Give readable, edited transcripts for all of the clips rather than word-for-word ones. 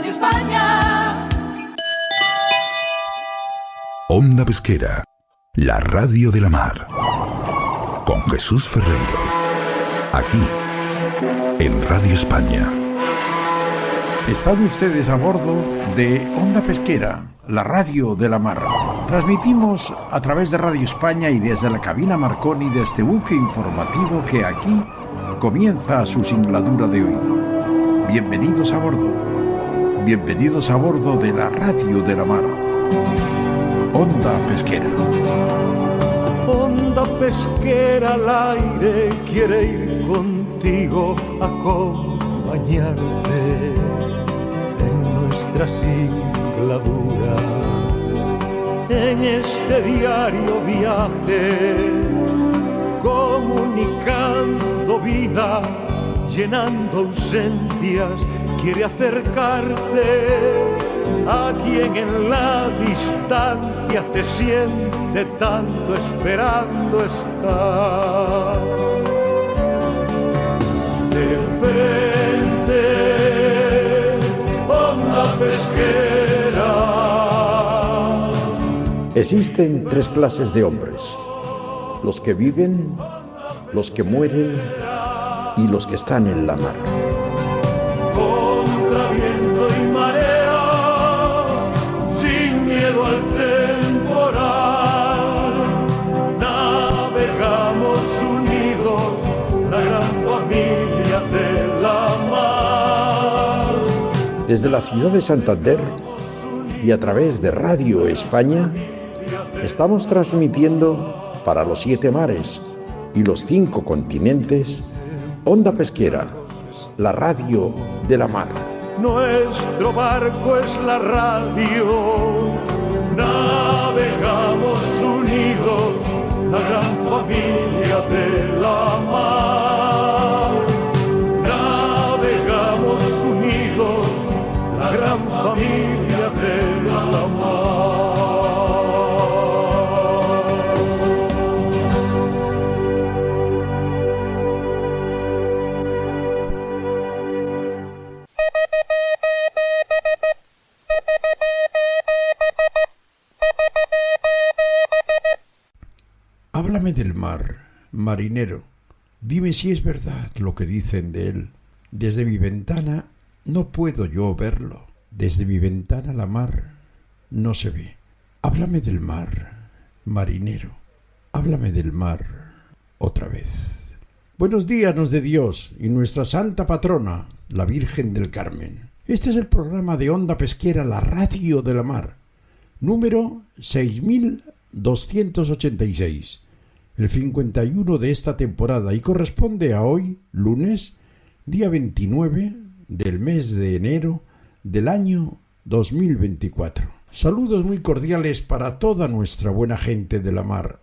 Radio España. Onda Pesquera, la radio de la mar. Con Jesús Ferreiro. Aquí, en Radio España. Están ustedes a bordo de Onda Pesquera, la radio de la mar. Transmitimos a través de Radio España y desde la cabina Marconi de este buque informativo que aquí comienza su singladura de hoy. Bienvenidos a bordo. Bienvenidos a bordo de la radio de la mar. Onda Pesquera. Onda pesquera al aire quiere ir contigo a acompañarte en nuestra singladura, en este diario viaje, comunicando vida, llenando ausencias, quiere acercarte a quien en la distancia te siente tanto esperando estar. De frente, Onda Pesquera. Existen tres clases de hombres: los que viven, los que mueren y los que están en la mar. Contra viento y marea, sin miedo al temporal, navegamos unidos, la gran familia de la mar. Desde la ciudad de Santander y a través de Radio España, estamos transmitiendo para los 7 mares y los 5 continentes Onda Pesquera, la radio de la mar. Nuestro barco es la radio, navegamos unidos, la gran familia de la mar. Navegamos unidos, la gran familia de la mar. Háblame del mar, marinero. Dime si es verdad lo que dicen de él. Desde mi ventana no puedo yo verlo. Desde mi ventana la mar no se ve. Háblame del mar, marinero. Háblame del mar otra vez. Buenos días nos de Dios y nuestra santa patrona, la Virgen del Carmen. Este es el programa de Onda Pesquera, la radio de la mar, número 6286, el 51 de esta temporada, y corresponde a hoy, lunes, día 29 del mes de enero del año 2024. Saludos muy cordiales para toda nuestra buena gente de la mar,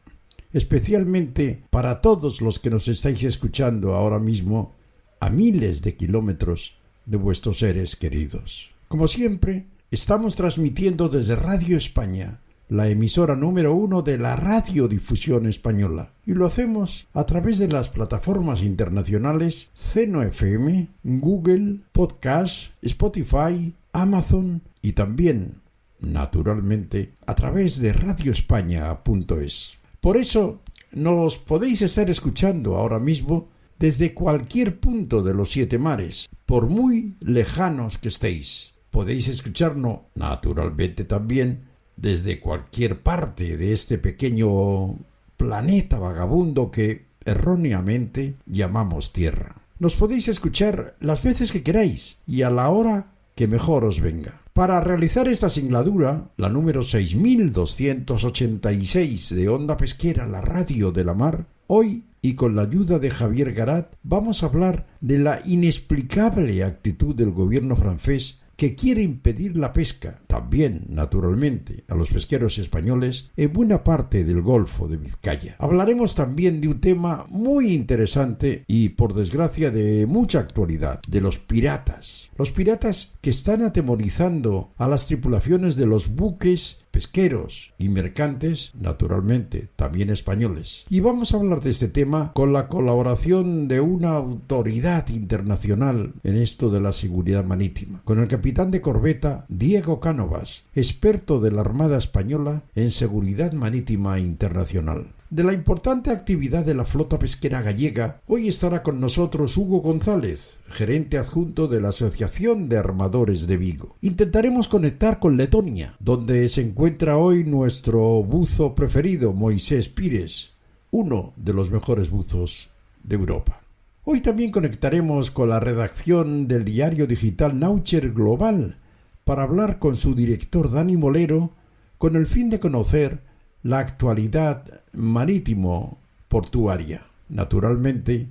especialmente para todos los que nos estáis escuchando ahora mismo a miles de kilómetros de vuestros seres queridos. Como siempre, estamos transmitiendo desde Radio España, la emisora número 1 de la radiodifusión española, y lo hacemos a través de las plataformas internacionales Seno FM, Google Podcast, Spotify, Amazon y también, naturalmente, a través de radioespaña.es. Por eso nos podéis estar escuchando ahora mismo desde cualquier punto de los 7 mares, por muy lejanos que estéis. Podéis escucharnos, naturalmente, también desde cualquier parte de este pequeño planeta vagabundo que erróneamente llamamos Tierra. Nos podéis escuchar las veces que queráis y a la hora que mejor os venga. Para realizar esta singladura, la número 6286 de Onda Pesquera, la radio de la mar, hoy, y con la ayuda de Javier Garat, vamos a hablar de la inexplicable actitud del gobierno francés que quiere impedir la pesca. también, naturalmente, a los pesqueros españoles en buena parte del Golfo de Vizcaya. Hablaremos también de un tema muy interesante y, por desgracia, de mucha actualidad, de los piratas. Los piratas que están atemorizando a las tripulaciones de los buques pesqueros y mercantes, naturalmente, también españoles. Y vamos a hablar de este tema con la colaboración de una autoridad internacional en esto de la seguridad marítima, con el capitán de corbeta Diego Cánovas, experto de la Armada Española en seguridad marítima internacional. De la importante actividad de la flota pesquera gallega, hoy estará con nosotros Hugo González, gerente adjunto de la Asociación de Armadores de Vigo. Intentaremos conectar con Letonia, donde se encuentra hoy nuestro buzo preferido, Moisés Pires, uno de los mejores buzos de Europa. Hoy también conectaremos con la redacción del diario digital Naucher Global para hablar con su director Dani Molero con el fin de conocer la actualidad marítimo-portuaria. Naturalmente,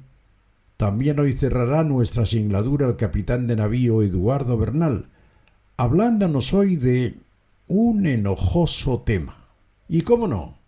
también hoy cerrará nuestra singladura el capitán de navío Eduardo Bernal, hablándonos hoy de un enojoso tema. Y cómo no,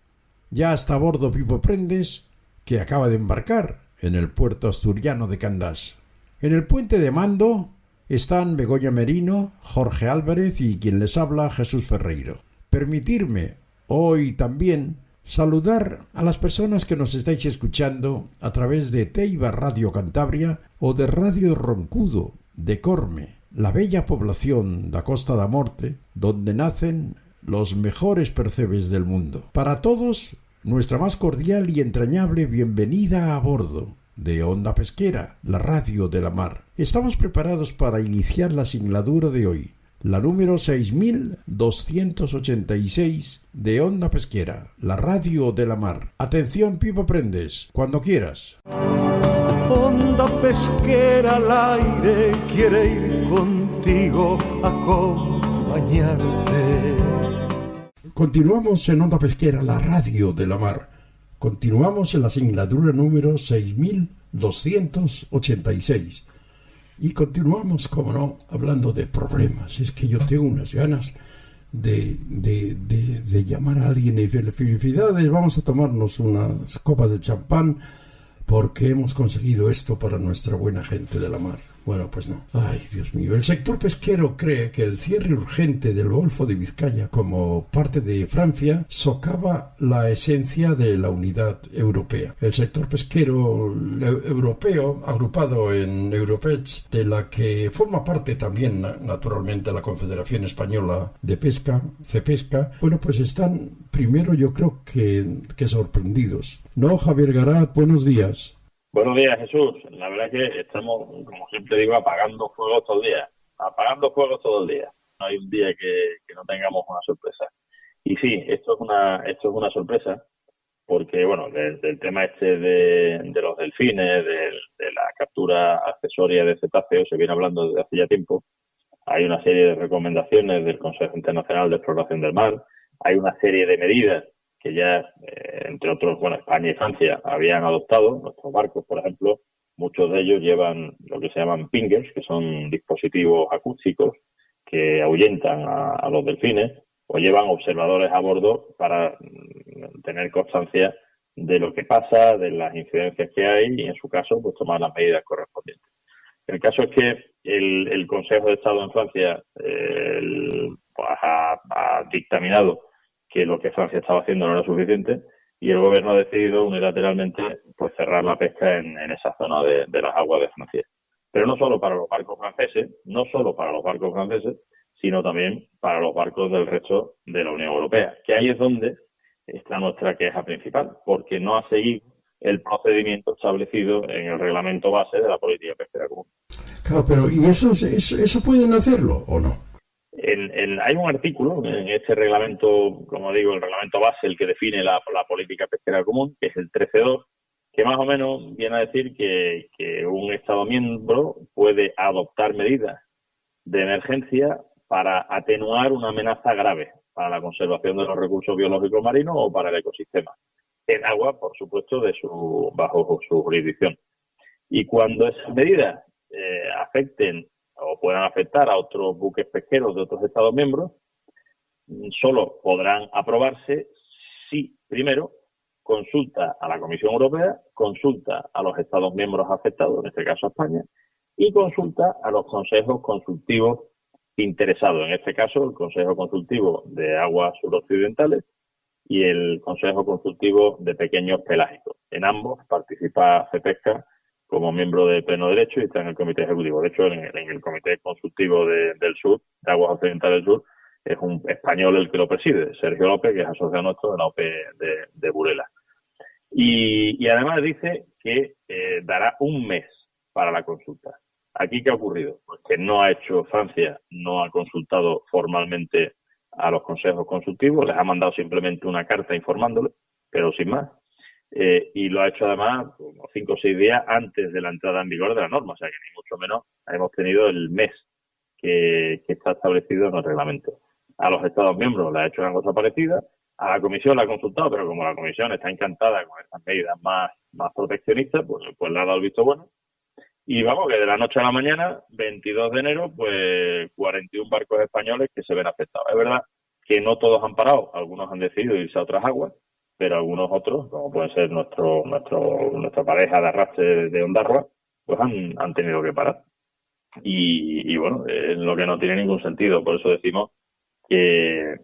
ya está a bordo Pipo Prendes, que acaba de embarcar en el puerto asturiano de Candás. En el puente de mando están Begoña Merino, Jorge Álvarez y quien les habla, Jesús Ferreiro. Permitirme hoy también saludar a las personas que nos estáis escuchando a través de Teiba Radio Cantabria o de Radio Roncudo de Corme, la bella población da Costa da Morte, donde nacen los mejores percebes del mundo. Para todos, nuestra más cordial y entrañable bienvenida a bordo de Onda Pesquera, la radio de la mar. Estamos preparados para iniciar la singladura de hoy, la número 6286 de Onda Pesquera, la radio de la mar. Atención, Pipo Prendes, cuando quieras. Onda pesquera al aire quiere ir contigo a acompañarte. Continuamos en Onda Pesquera, la radio de la mar. Continuamos en la singladura número 6286. Y continuamos, como no, hablando de problemas. Es que yo tengo unas ganas de llamar a alguien y felicidades. Vamos a tomarnos unas copas de champán porque hemos conseguido esto para nuestra buena gente de la mar. Bueno, pues no. Ay, Dios mío. El sector pesquero cree que el cierre urgente del Golfo de Vizcaya como parte de Francia socava la esencia de la unidad europea. El sector pesquero europeo, agrupado en Europech, de la que forma parte también, naturalmente, la Confederación Española de Pesca, CEPESCA, bueno, pues están, primero, yo creo que sorprendidos. ¿No, Javier Garat? Buenos días. Buenos días, Jesús. La verdad es que estamos, como siempre digo, apagando fuegos todo el día. Apagando fuegos todo el día. No hay un día que no tengamos una sorpresa. Y sí, esto es una sorpresa, porque, bueno, del tema de los delfines, de la captura accesoria de cetáceos, se viene hablando desde hace ya tiempo. Hay una serie de recomendaciones del Consejo Internacional de Exploración del Mar. Hay una serie de medidas que ya, entre otros, bueno, España y Francia habían adoptado. Nuestros barcos, por ejemplo, muchos de ellos llevan lo que se llaman pingers, que son dispositivos acústicos que ahuyentan a los delfines, o llevan observadores a bordo para tener constancia de lo que pasa, de las incidencias que hay y, en su caso, pues tomar las medidas correspondientes. El caso es que el Consejo de Estado en Francia ha dictaminado que lo que Francia estaba haciendo no era suficiente y el gobierno ha decidido unilateralmente pues cerrar la pesca en esa zona de las aguas de Francia. Pero no solo para los barcos franceses, sino también para los barcos del resto de la Unión Europea, que ahí es donde está nuestra queja principal, porque no ha seguido el procedimiento establecido en el reglamento base de la política pesquera común. Claro, pero ¿y eso pueden hacerlo o no? Hay un artículo en este reglamento, como digo, el reglamento base, el que define la política pesquera común, que es el 13.2, que más o menos viene a decir que un Estado miembro puede adoptar medidas de emergencia para atenuar una amenaza grave para la conservación de los recursos biológicos marinos o para el ecosistema, en agua, por supuesto, bajo su jurisdicción. Y cuando esas medidas afecten o puedan afectar a otros buques pesqueros de otros Estados miembros, solo podrán aprobarse si, primero, consulta a la Comisión Europea, consulta a los Estados miembros afectados, en este caso a España, y consulta a los consejos consultivos interesados, en este caso el Consejo Consultivo de Aguas Suroccidentales y el Consejo Consultivo de Pequeños Pelágicos. En ambos participa CEPESCA como miembro de pleno derecho y está en el Comité Ejecutivo. De hecho, en el Comité Consultivo del Sur, de Aguas Occidentales del Sur, es un español el que lo preside, Sergio López, que es asociado nuestro de la OP de Burela. Y además dice que dará un mes para la consulta. ¿Aquí qué ha ocurrido? Pues que no ha hecho Francia, no ha consultado formalmente a los consejos consultivos, les ha mandado simplemente una carta informándole, pero sin más. Y lo ha hecho además como 5 o 6 días antes de la entrada en vigor de la norma, o sea que ni mucho menos hemos tenido el mes que está establecido en el reglamento. A los Estados miembros le ha hecho una cosa parecida, a la Comisión la ha consultado, pero como la Comisión está encantada con estas medidas más proteccionistas, pues le ha dado el visto bueno. Y vamos, que de la noche a la mañana, 22 de enero, pues 41 barcos españoles que se ven afectados. Es verdad que no todos han parado, algunos han decidido irse a otras aguas, pero algunos otros, como pueden ser nuestra pareja de arrastre de Ondarroa, pues han tenido que parar. Y bueno, es lo que no tiene ningún sentido. Por eso decimos que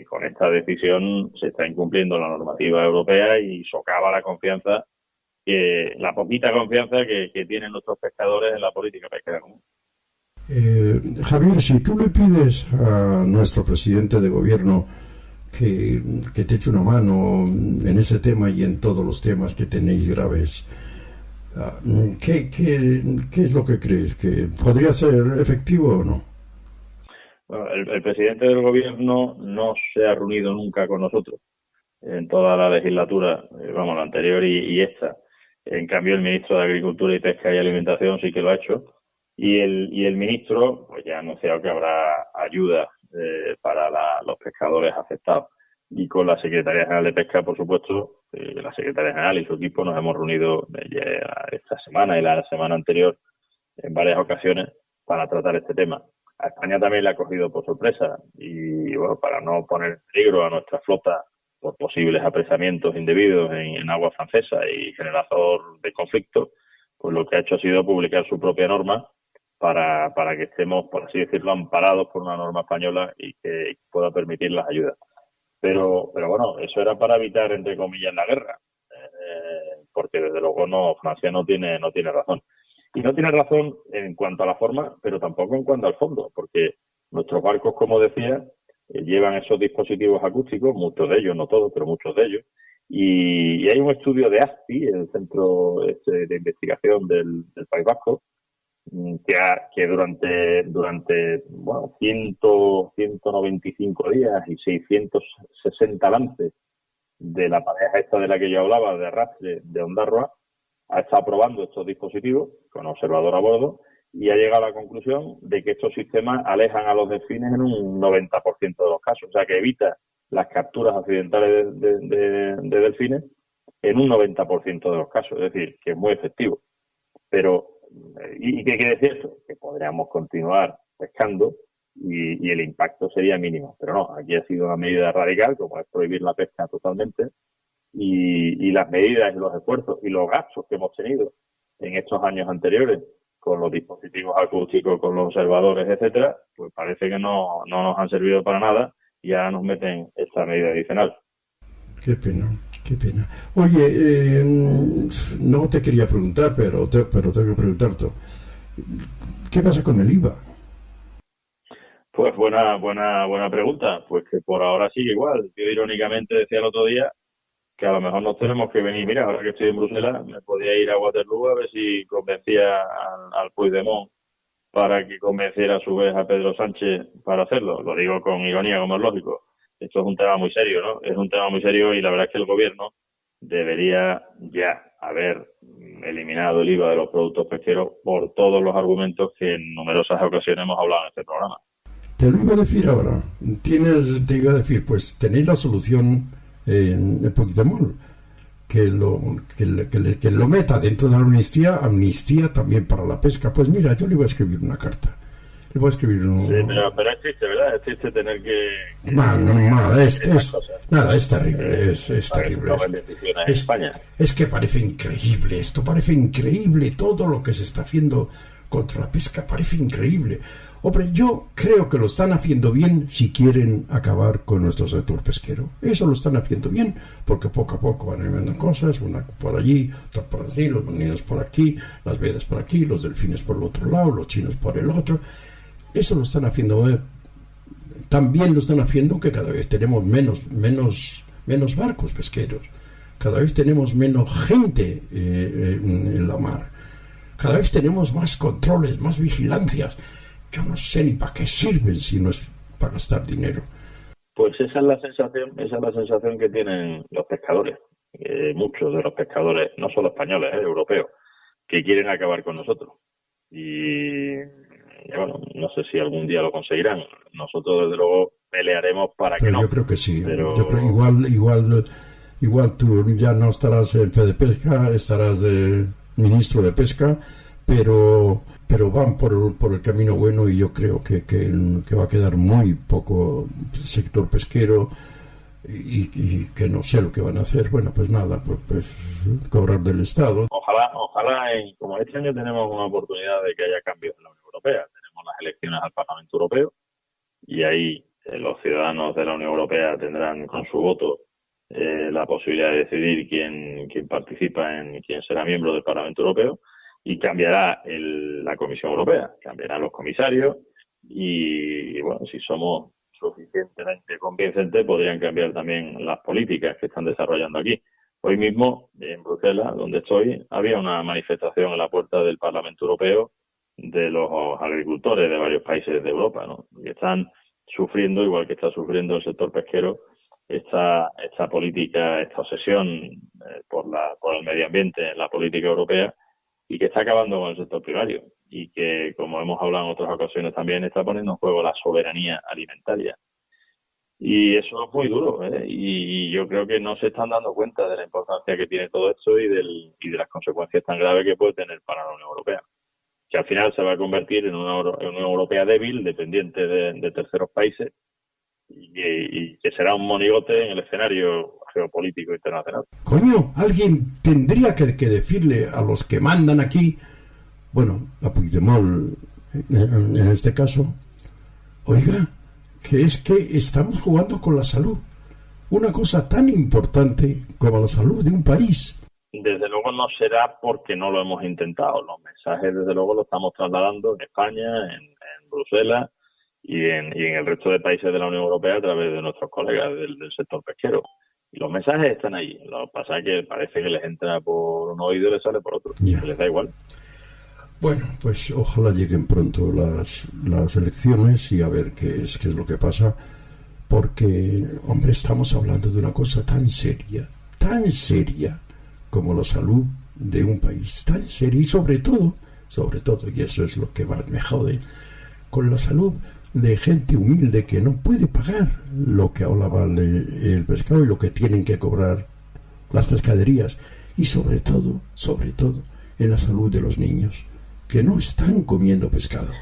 con esta decisión se está incumpliendo la normativa europea y socava la confianza, la poquita confianza que tienen nuestros pescadores en la política pesquera común. Javier, si tú le pides a nuestro presidente de gobierno que te eche una mano en ese tema y en todos los temas que tenéis graves, ¿qué es lo que crees? ¿Que podría ser efectivo o no? Bueno, el presidente del gobierno no se ha reunido nunca con nosotros en toda la legislatura, la anterior y esta. En cambio, el ministro de Agricultura y Pesca y Alimentación sí que lo ha hecho. Y el ministro pues ya ha anunciado que habrá ayuda para los pescadores afectados. Y con la Secretaría General de Pesca, por supuesto, la Secretaría General y su equipo nos hemos reunido esta semana y la semana anterior en varias ocasiones para tratar este tema. A España también le ha cogido por sorpresa y bueno, para no poner en peligro a nuestra flota por posibles apresamientos indebidos en agua francesa y generador de conflicto, pues lo que ha hecho ha sido publicar su propia norma para que estemos, por así decirlo, amparados por una norma española y que pueda permitir las ayudas. Pero bueno, eso era para evitar, entre comillas, la guerra, porque desde luego Francia no tiene razón. Y no tiene razón en cuanto a la forma, pero tampoco en cuanto al fondo, porque nuestros barcos, como decía, llevan esos dispositivos acústicos, muchos de ellos, no todos, pero muchos de ellos, y hay un estudio de ASPI, el Centro de Investigación del País Vasco, que durante 195 días y 660 lances de la pareja esta de la que yo hablaba, de arrastre de Ondarroa, ha estado probando estos dispositivos con observador a bordo y ha llegado a la conclusión de que estos sistemas alejan a los delfines en un 90% de los casos, o sea que evita las capturas accidentales de delfines en un 90% de los casos, es decir, que es muy efectivo. Pero, ¿y qué quiere decir esto? Que podríamos continuar pescando y el impacto sería mínimo, pero no, aquí ha sido una medida radical, como es prohibir la pesca totalmente, y las medidas y los esfuerzos y los gastos que hemos tenido en estos años anteriores con los dispositivos acústicos, con los observadores, etcétera, pues parece que no nos han servido para nada y ahora nos meten esta medida adicional. Qué pena. Oye, no te quería preguntar, pero tengo que preguntarte. ¿Qué pasa con el IVA? Pues buena pregunta. Pues que por ahora sigue igual. Yo irónicamente decía el otro día que a lo mejor nos tenemos que venir. Mira, ahora que estoy en Bruselas, me podía ir a Waterloo a ver si convencía al Puigdemont para que convenciera a su vez a Pedro Sánchez para hacerlo. Lo digo con ironía, como es lógico. Esto es un tema muy serio, ¿no? Es un tema muy serio y la verdad es que el gobierno debería ya haber eliminado el IVA de los productos pesqueros por todos los argumentos que en numerosas ocasiones hemos hablado en este programa. Te lo iba a decir ahora. Te iba a decir, pues tenéis la solución en el Puigdemont, que lo meta dentro de la amnistía también para la pesca. Pues mira, yo le iba a escribir una carta Le puedo escribir un... Sí, pero es triste, ¿verdad? Es triste tener que... Nada, es terrible, es terrible. Es que parece increíble esto, parece increíble todo lo que se está haciendo contra la pesca, parece increíble. Hombre, yo creo que lo están haciendo bien si quieren acabar con nuestro sector pesquero. Eso lo están haciendo bien porque poco a poco van viendo cosas, una por allí, otra por allí, los molinos por aquí, las vedas por aquí, los delfines por el otro lado, los chinos por el otro. Eso lo están haciendo también lo están haciendo que cada vez tenemos menos barcos pesqueros, cada vez tenemos menos gente en la mar, cada vez tenemos más controles, más vigilancias. Yo no sé ni para qué sirven si no es para gastar dinero. Pues esa es la sensación que tienen los pescadores, muchos de los pescadores, no solo españoles, europeos, que quieren acabar con nosotros. Y bueno, no sé si algún día lo conseguirán. Nosotros desde luego pelearemos para que no. Yo creo que sí. Pero... Yo creo igual tú ya no estarás en Fedepesca, estarás de ministro de pesca, pero van por el camino bueno y yo creo que va a quedar muy poco sector pesquero y que no sé lo que van a hacer. Bueno, pues nada, pues cobrar del Estado. Ojalá, como este año tenemos una oportunidad de que haya cambios en la Unión Europea. Tenemos las elecciones al Parlamento Europeo y ahí los ciudadanos de la Unión Europea tendrán con su voto la posibilidad de decidir quién participa quién será miembro del Parlamento Europeo. Y cambiará la Comisión Europea, cambiarán los comisarios y bueno, si somos suficientemente convincentes podrían cambiar también las políticas que están desarrollando aquí. Hoy mismo en Bruselas, donde estoy, había una manifestación en la puerta del Parlamento Europeo de los agricultores de varios países de Europa, ¿no? Que están sufriendo, igual que está sufriendo el sector pesquero, esta política, esta obsesión por el medio ambiente en la política europea, y que está acabando con el sector primario y que, como hemos hablado en otras ocasiones también, está poniendo en juego la soberanía alimentaria. Y eso es muy duro, y yo creo que no se están dando cuenta de la importancia que tiene todo esto y de las consecuencias tan graves que puede tener para la Unión Europea. Que al final se va a convertir en una Unión Europea débil, dependiente de terceros países, y que será un monigote en el escenario geopolítico internacional. Coño, alguien tendría que decirle a los que mandan aquí, bueno, a Puigdemont en este caso, oiga, que es que estamos jugando con la salud, una cosa tan importante como la salud de un país. Desde luego no será porque no lo hemos intentado. Los mensajes desde luego los estamos trasladando en España, en Bruselas y en el resto de países de la Unión Europea a través de nuestros colegas del sector pesquero. Y los mensajes están ahí. Lo que pasa es que parece que les entra por un oído y les sale por otro. Yeah. Les da igual. Bueno, pues ojalá lleguen pronto las elecciones y a ver qué es lo que pasa. Porque, hombre, estamos hablando de una cosa tan seria como la salud de un país. Tan seria y sobre todo, y eso es lo que más me jode, con la salud de gente humilde que no puede pagar lo que ahora vale el pescado y lo que tienen que cobrar las pescaderías, y sobre todo en la salud de los niños que no están comiendo pescado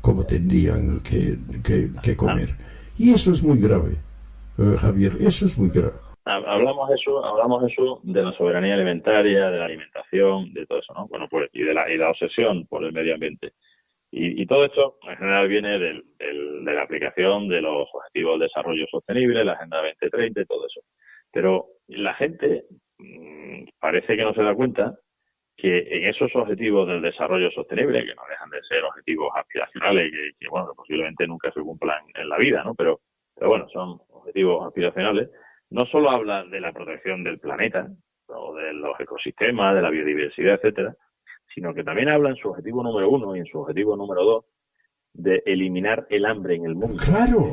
como tendrían que comer, y eso es muy grave, Javier, eso es muy grave. Hablamos eso de la soberanía alimentaria, de la alimentación, de todo eso, ¿no? Bueno, pues y la obsesión por el medio ambiente. Y todo esto en general viene de la aplicación de los Objetivos de Desarrollo Sostenible, la Agenda 2030 y todo eso. Pero la gente parece que no se da cuenta que en esos objetivos del desarrollo sostenible, que no dejan de ser objetivos aspiracionales, que posiblemente nunca se cumplan en la vida, ¿no? Pero bueno, son objetivos aspiracionales. No solo hablan de la protección del planeta, o de los ecosistemas, de la biodiversidad, etcétera, sino que también habla en su objetivo número 1 y en su objetivo número 2 de eliminar el hambre en el mundo,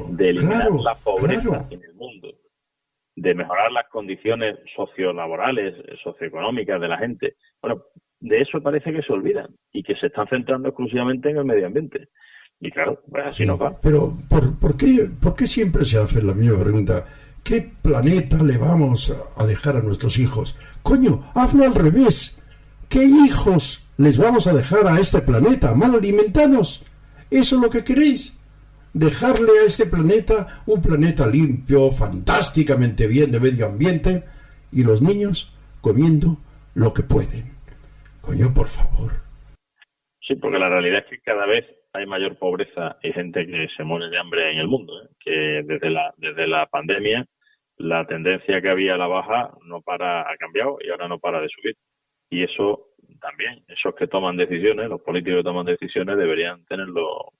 de eliminar la pobreza en el mundo, de mejorar las condiciones sociolaborales, socioeconómicas de la gente. Bueno, de eso parece que se olvidan y que se están centrando exclusivamente en el medio ambiente. Y claro, pues así no va. Pero ¿por qué siempre se hace la misma pregunta? ¿Qué planeta le vamos a dejar a nuestros hijos? Coño, hazlo al revés. ¿Qué hijos les vamos a dejar a este planeta? ¿Mal alimentados? ¿Eso es lo que queréis? Dejarle a este planeta un planeta limpio, fantásticamente bien de medio ambiente, y los niños comiendo lo que pueden. Coño, por favor. Sí, porque la realidad es que cada vez hay mayor pobreza y gente que se muere de hambre en el mundo, ¿eh? Que desde la pandemia la tendencia que había a la baja ha cambiado y ahora no para de subir. Y eso también, esos que toman decisiones, los políticos que toman decisiones deberían tenerlo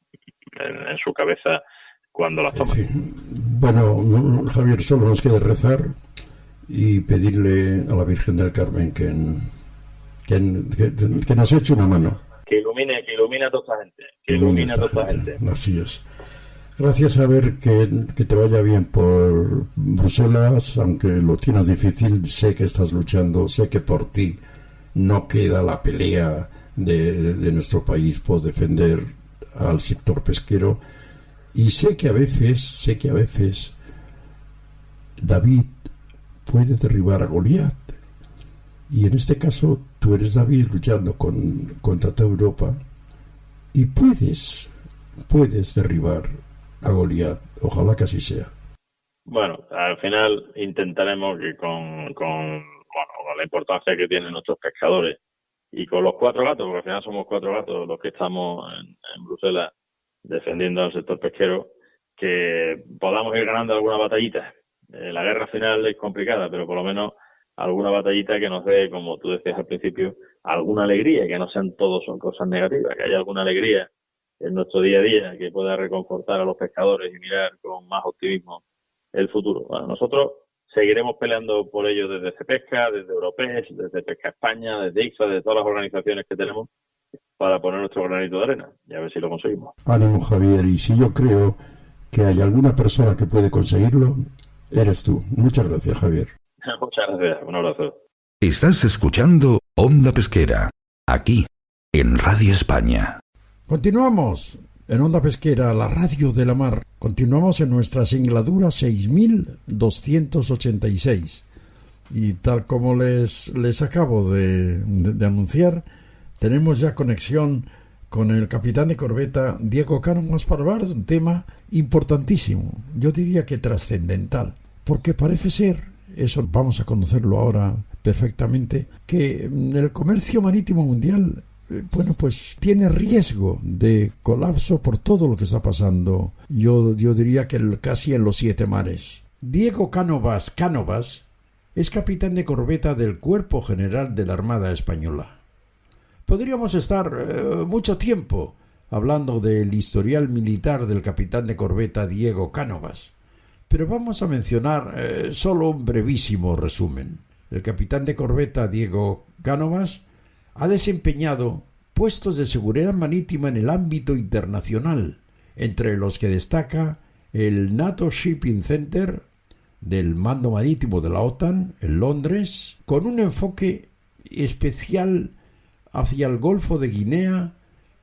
en su cabeza cuando las toman. En fin. Bueno, Javier, solo nos queda rezar y pedirle a la Virgen del Carmen que nos eche una mano. Que ilumine a toda esta gente. Que ilumine a toda esta gente. Así es. Gracias, a ver que te vaya bien por Bruselas, aunque lo tienes difícil, sé que estás luchando, sé que por ti no queda la pelea de nuestro país por defender al sector pesquero, y sé que a veces David puede derribar a Goliat, y en este caso tú eres David luchando contra toda Europa y puedes derribar a Goliat. Ojalá que así sea. Bueno, al final intentaremos que con la importancia que tienen nuestros pescadores y con los 4 gatos, porque al final somos 4 gatos los que estamos en Bruselas defendiendo al sector pesquero, que podamos ir ganando alguna batallita. La guerra final es complicada, pero por lo menos alguna batallita que nos dé, como tú decías al principio, alguna alegría, que no sean todos son cosas negativas, que haya alguna alegría en nuestro día a día que pueda reconfortar a los pescadores y mirar con más optimismo el futuro. Bueno, nosotros seguiremos peleando por ello desde Cepesca, desde Europees, desde Pesca España, desde ICFA, desde todas las organizaciones que tenemos para poner nuestro granito de arena y a ver si lo conseguimos. Ánimo, Javier, y si yo creo que hay alguna persona que puede conseguirlo, eres tú. Muchas gracias, Javier. Muchas gracias, un abrazo. Estás escuchando Onda Pesquera, aquí, en Radio España. Continuamos en Onda Pesquera, la radio de la mar. Continuamos en nuestra singladura 6286. Y tal como les acabo de anunciar, tenemos ya conexión con el capitán de corbeta Diego Cánovas para hablar de un tema importantísimo, yo diría que trascendental, porque parece ser, eso vamos a conocerlo ahora perfectamente, que el comercio marítimo mundial pues tiene riesgo de colapso por todo lo que está pasando. Yo diría que casi en los 7 mares. Diego Cánovas es capitán de corbeta del Cuerpo General de la Armada Española. Podríamos estar mucho tiempo hablando del historial militar del capitán de corbeta Diego Cánovas, pero vamos a mencionar solo un brevísimo resumen. El capitán de corbeta Diego Cánovas ha desempeñado puestos de seguridad marítima en el ámbito internacional, entre los que destaca el NATO Shipping Center del Mando Marítimo de la OTAN en Londres, con un enfoque especial hacia el Golfo de Guinea,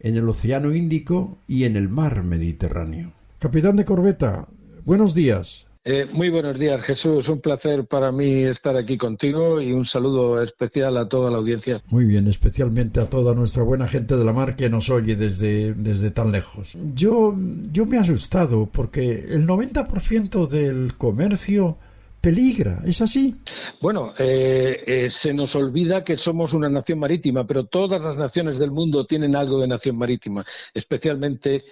en el Océano Índico y en el Mar Mediterráneo. Capitán de corbeta, buenos días. Muy buenos días, Jesús. Un placer para mí estar aquí contigo y un saludo especial a toda la audiencia. Muy bien, especialmente a toda nuestra buena gente de la mar que nos oye desde tan lejos. Yo me he asustado porque el 90% del comercio peligra, ¿es así? Bueno, se nos olvida que somos una nación marítima, pero todas las naciones del mundo tienen algo de nación marítima, especialmente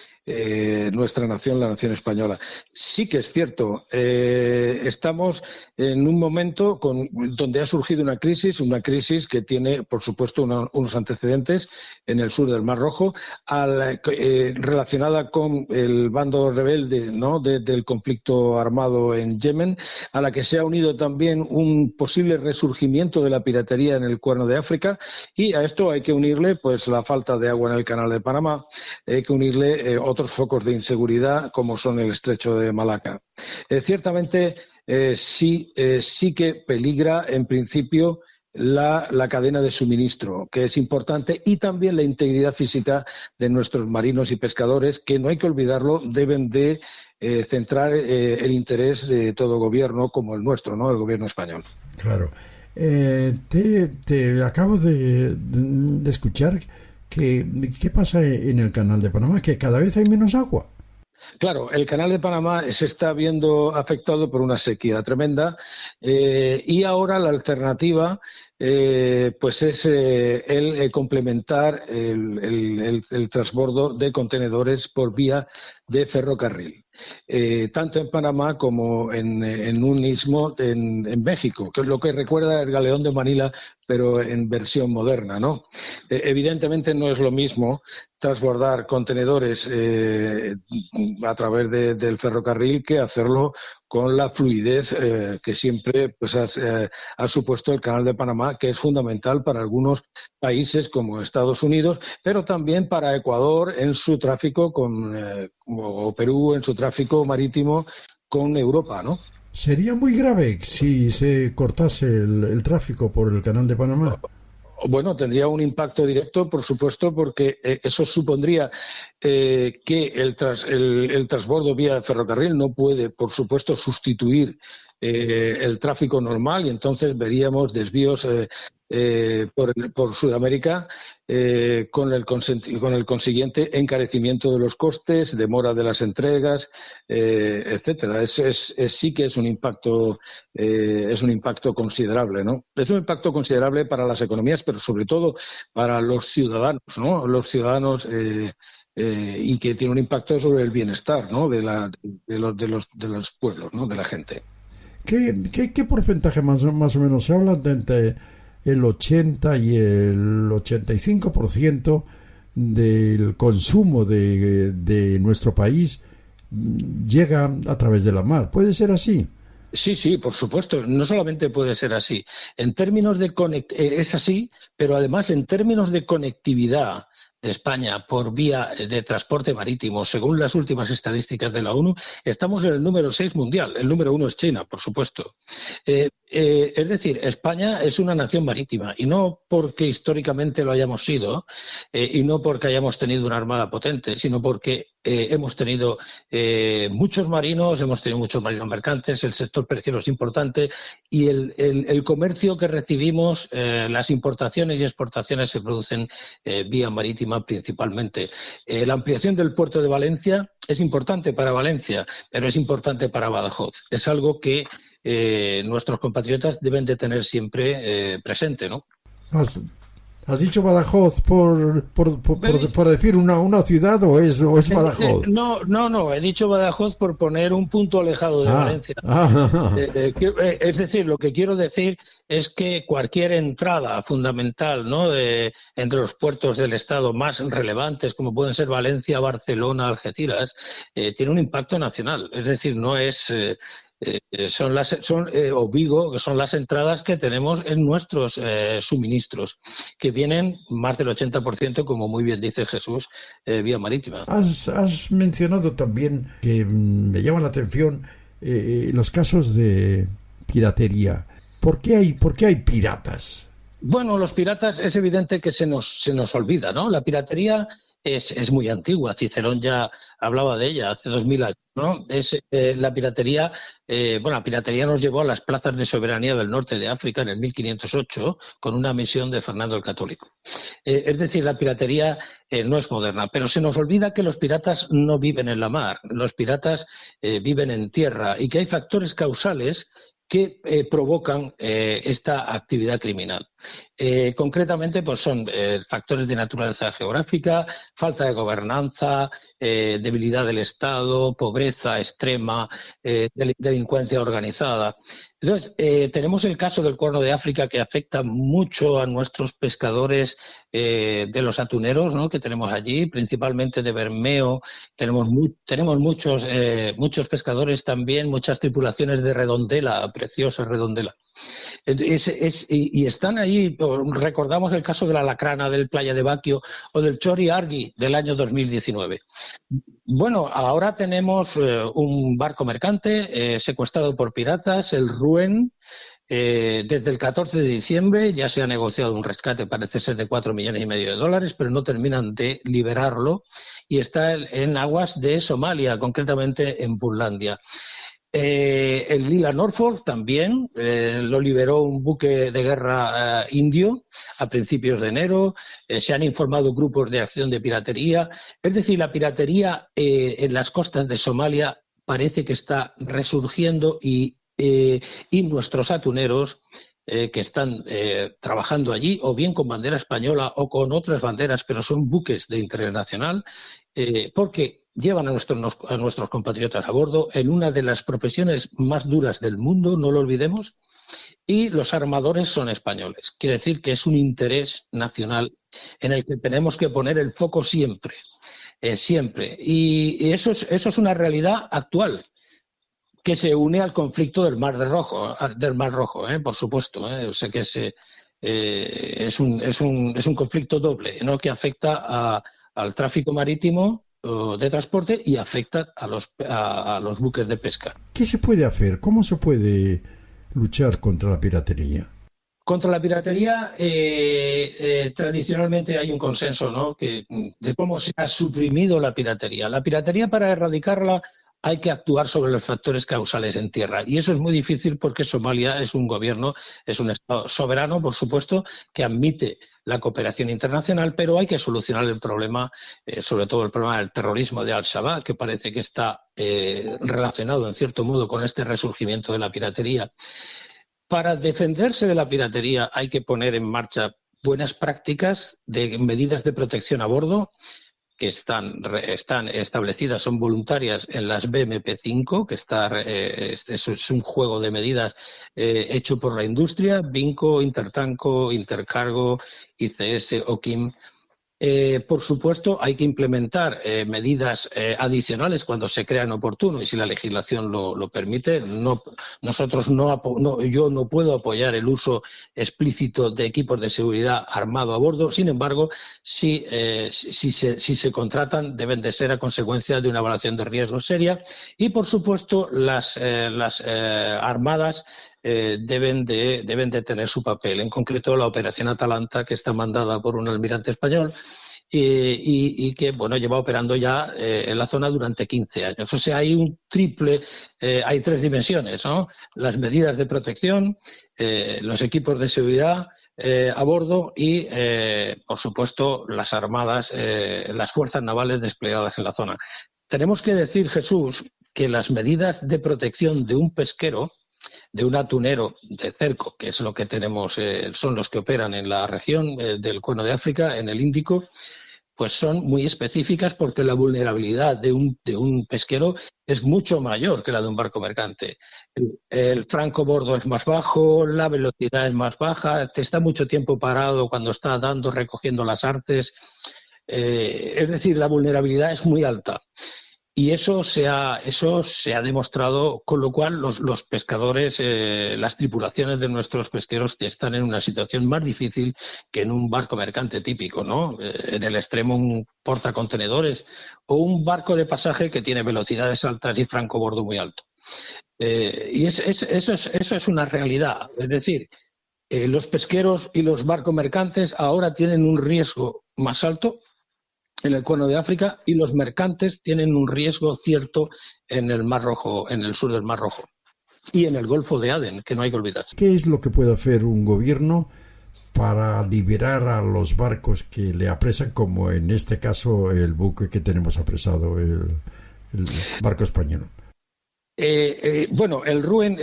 nuestra nación, la nación española. Sí que es cierto, estamos en un momento donde ha surgido una crisis que tiene, por supuesto, unos antecedentes en el sur del Mar Rojo, relacionada con el bando rebelde, ¿no?, del conflicto armado en Yemen, a la que se ha unido también un posible resurgimiento de la piratería en el Cuerno de África, y a esto hay que unirle pues la falta de agua en el Canal de Panamá, hay que unirle otros focos de inseguridad como son el Estrecho de Malaca. Ciertamente sí que peligra en principio la cadena de suministro, que es importante, y también la integridad física de nuestros marinos y pescadores, que no hay que olvidarlo, deben de centrar el interés de todo gobierno como el nuestro, ¿no?, el gobierno español. Claro. Te acabo de escuchar ¿Qué pasa en el Canal de Panamá? Que cada vez hay menos agua. Claro, el Canal de Panamá se está viendo afectado por una sequía tremenda y ahora la alternativa pues es el complementar el transbordo de contenedores por vía de ferrocarril. Tanto en Panamá como en un istmo en México, que es lo que recuerda el Galeón de Manila, pero en versión moderna, ¿no? Evidentemente no es lo mismo transbordar contenedores a través del ferrocarril que hacerlo con la fluidez que siempre pues, ha supuesto el Canal de Panamá, que es fundamental para algunos países como Estados Unidos, pero también para Ecuador en su tráfico o Perú en su tráfico marítimo con Europa, ¿no? Sería muy grave si se cortase el tráfico por el Canal de Panamá. Bueno, tendría un impacto directo, por supuesto, porque eso supondría que el transbordo vía ferrocarril no puede, por supuesto, sustituir el tráfico normal y entonces veríamos desvíos por Sudamérica con el consiguiente encarecimiento de los costes, demora de las entregas, etcétera. Sí que es un impacto considerable, ¿no? Es un impacto considerable para las economías, pero sobre todo para los ciudadanos, ¿no? Los ciudadanos y que tiene un impacto sobre el bienestar, ¿no? de los pueblos, ¿no? De la gente. ¿Qué porcentaje más o menos se habla de entre el 80 y el 85% del consumo de nuestro país llega a través de la mar? ¿Puede ser así? Sí, por supuesto. No solamente puede ser así. En términos de es así, pero además en términos de conectividad de España por vía de transporte marítimo, según las últimas estadísticas de la ONU, estamos en el número 6 mundial. El número 1 es China, por supuesto. Es decir, España es una nación marítima y no porque históricamente lo hayamos sido y no porque hayamos tenido una armada potente, sino porque hemos tenido muchos marinos mercantes, el sector pesquero es importante y el comercio que recibimos, las importaciones y exportaciones se producen vía marítima principalmente. La ampliación del puerto de Valencia es importante para Valencia, pero es importante para Badajoz. Es algo que nuestros compatriotas deben de tener siempre presente, ¿no? ¿Has dicho Badajoz por decir una ciudad o es Badajoz? No, he dicho Badajoz por poner un punto alejado de Valencia. Es decir, lo que quiero decir es que cualquier entrada fundamental, ¿no? Entre los puertos del Estado más relevantes, como pueden ser Valencia, Barcelona, Algeciras, tiene un impacto nacional. Es decir, no es... o Vigo, que son las entradas que tenemos en nuestros suministros, que vienen más del 80%, como muy bien dice Jesús, vía marítima. Has mencionado también que me llama la atención los casos de piratería. ¿Por qué hay piratas? Bueno, los piratas es evidente que se nos olvida, ¿no? La piratería es muy antigua. Cicerón ya hablaba de ella hace 2000 años, ¿no? La piratería, la piratería nos llevó a las plazas de soberanía del norte de África en el 1508 con una misión de Fernando el Católico. Es decir, la piratería no es moderna, pero se nos olvida que los piratas no viven en la mar, los piratas viven en tierra y que hay factores causales que provocan esta actividad criminal. Concretamente, pues son factores de naturaleza geográfica, falta de gobernanza, debilidad del Estado, pobreza extrema, delincuencia organizada. Entonces, tenemos el caso del Cuerno de África que afecta mucho a nuestros pescadores de los atuneros, ¿no? Que tenemos allí, principalmente de Bermeo. Tenemos muchos pescadores también, muchas tripulaciones de redondela, preciosa redondela. Y están ahí, recordamos el caso de la lacrana del Playa de Baquio o del Chori Argui del año 2019. Bueno, ahora tenemos un barco mercante secuestrado por piratas, el Rouen. Desde el 14 de diciembre ya se ha negociado un rescate, parece ser de $4,5 millones, pero no terminan de liberarlo y está en aguas de Somalia, concretamente en Puntlandia. El Lila Norfolk también lo liberó un buque de guerra indio a principios de enero. Se han informado grupos de acción de piratería. Es decir, la piratería en las costas de Somalia parece que está resurgiendo y nuestros atuneros que están trabajando allí, o bien con bandera española o con otras banderas, pero son buques de interés nacional, porque llevan a nuestros compatriotas a bordo en una de las profesiones más duras del mundo, no lo olvidemos, y los armadores son españoles. Quiere decir que es un interés nacional en el que tenemos que poner el foco siempre, siempre. Y eso es una realidad actual, que se une al conflicto del Mar Rojo, por supuesto. O sea que es un conflicto doble, ¿no?, que afecta al tráfico marítimo de transporte y afecta a los buques de pesca. ¿Qué se puede hacer? ¿Cómo se puede luchar contra la piratería? Contra la piratería, tradicionalmente hay un consenso, ¿no?, de cómo se ha suprimido la piratería. La piratería, para erradicarla, hay que actuar sobre los factores causales en tierra. Y eso es muy difícil porque Somalia es un gobierno, es un Estado soberano, por supuesto, que admite la cooperación internacional, pero hay que solucionar el problema, sobre todo el problema del terrorismo de Al-Shabaab, que parece que está relacionado, en cierto modo, con este resurgimiento de la piratería. Para defenderse de la piratería hay que poner en marcha buenas prácticas de medidas de protección a bordo, que están establecidas, son voluntarias en las BMP5, que es un juego de medidas hecho por la industria, Vinco, Intertanko, Intercargo, ICS, OKIM. Por supuesto, hay que implementar medidas adicionales cuando se crean oportuno y si la legislación lo permite. Yo no puedo apoyar el uso explícito de equipos de seguridad armado a bordo. Sin embargo, si se contratan, deben de ser a consecuencia de una evaluación de riesgo seria. Y, por supuesto, las armadas deben de tener su papel. En concreto, la Operación Atalanta, que está mandada por un almirante español y que lleva operando ya en la zona durante 15 años. O sea, hay hay tres dimensiones, ¿no? Las medidas de protección, los equipos de seguridad a bordo y, por supuesto, las armadas, las fuerzas navales desplegadas en la zona. Tenemos que decir, Jesús, que las medidas de protección de un pesquero, de un atunero de cerco, que es lo que tenemos, son los que operan en la región del Cuerno de África, en el Índico, pues son muy específicas porque la vulnerabilidad de un pesquero es mucho mayor que la de un barco mercante. El franco bordo es más bajo, la velocidad es más baja, te está mucho tiempo parado cuando está recogiendo las artes. Es decir, la vulnerabilidad es muy alta. Y eso se ha demostrado, con lo cual los pescadores, las tripulaciones de nuestros pesqueros están en una situación más difícil que en un barco mercante típico, ¿no? En el extremo un portacontenedores o un barco de pasaje que tiene velocidades altas y franco bordo muy alto. Y eso es una realidad. Es decir, los pesqueros y los barcos mercantes ahora tienen un riesgo más alto en el Cuerno de África y los mercantes tienen un riesgo cierto en el Mar Rojo, en el sur del Mar Rojo y en el Golfo de Adén, que no hay que olvidarse. ¿Qué es lo que puede hacer un gobierno para liberar a los barcos que le apresan, como en este caso el buque que tenemos apresado, el barco español? El Ruen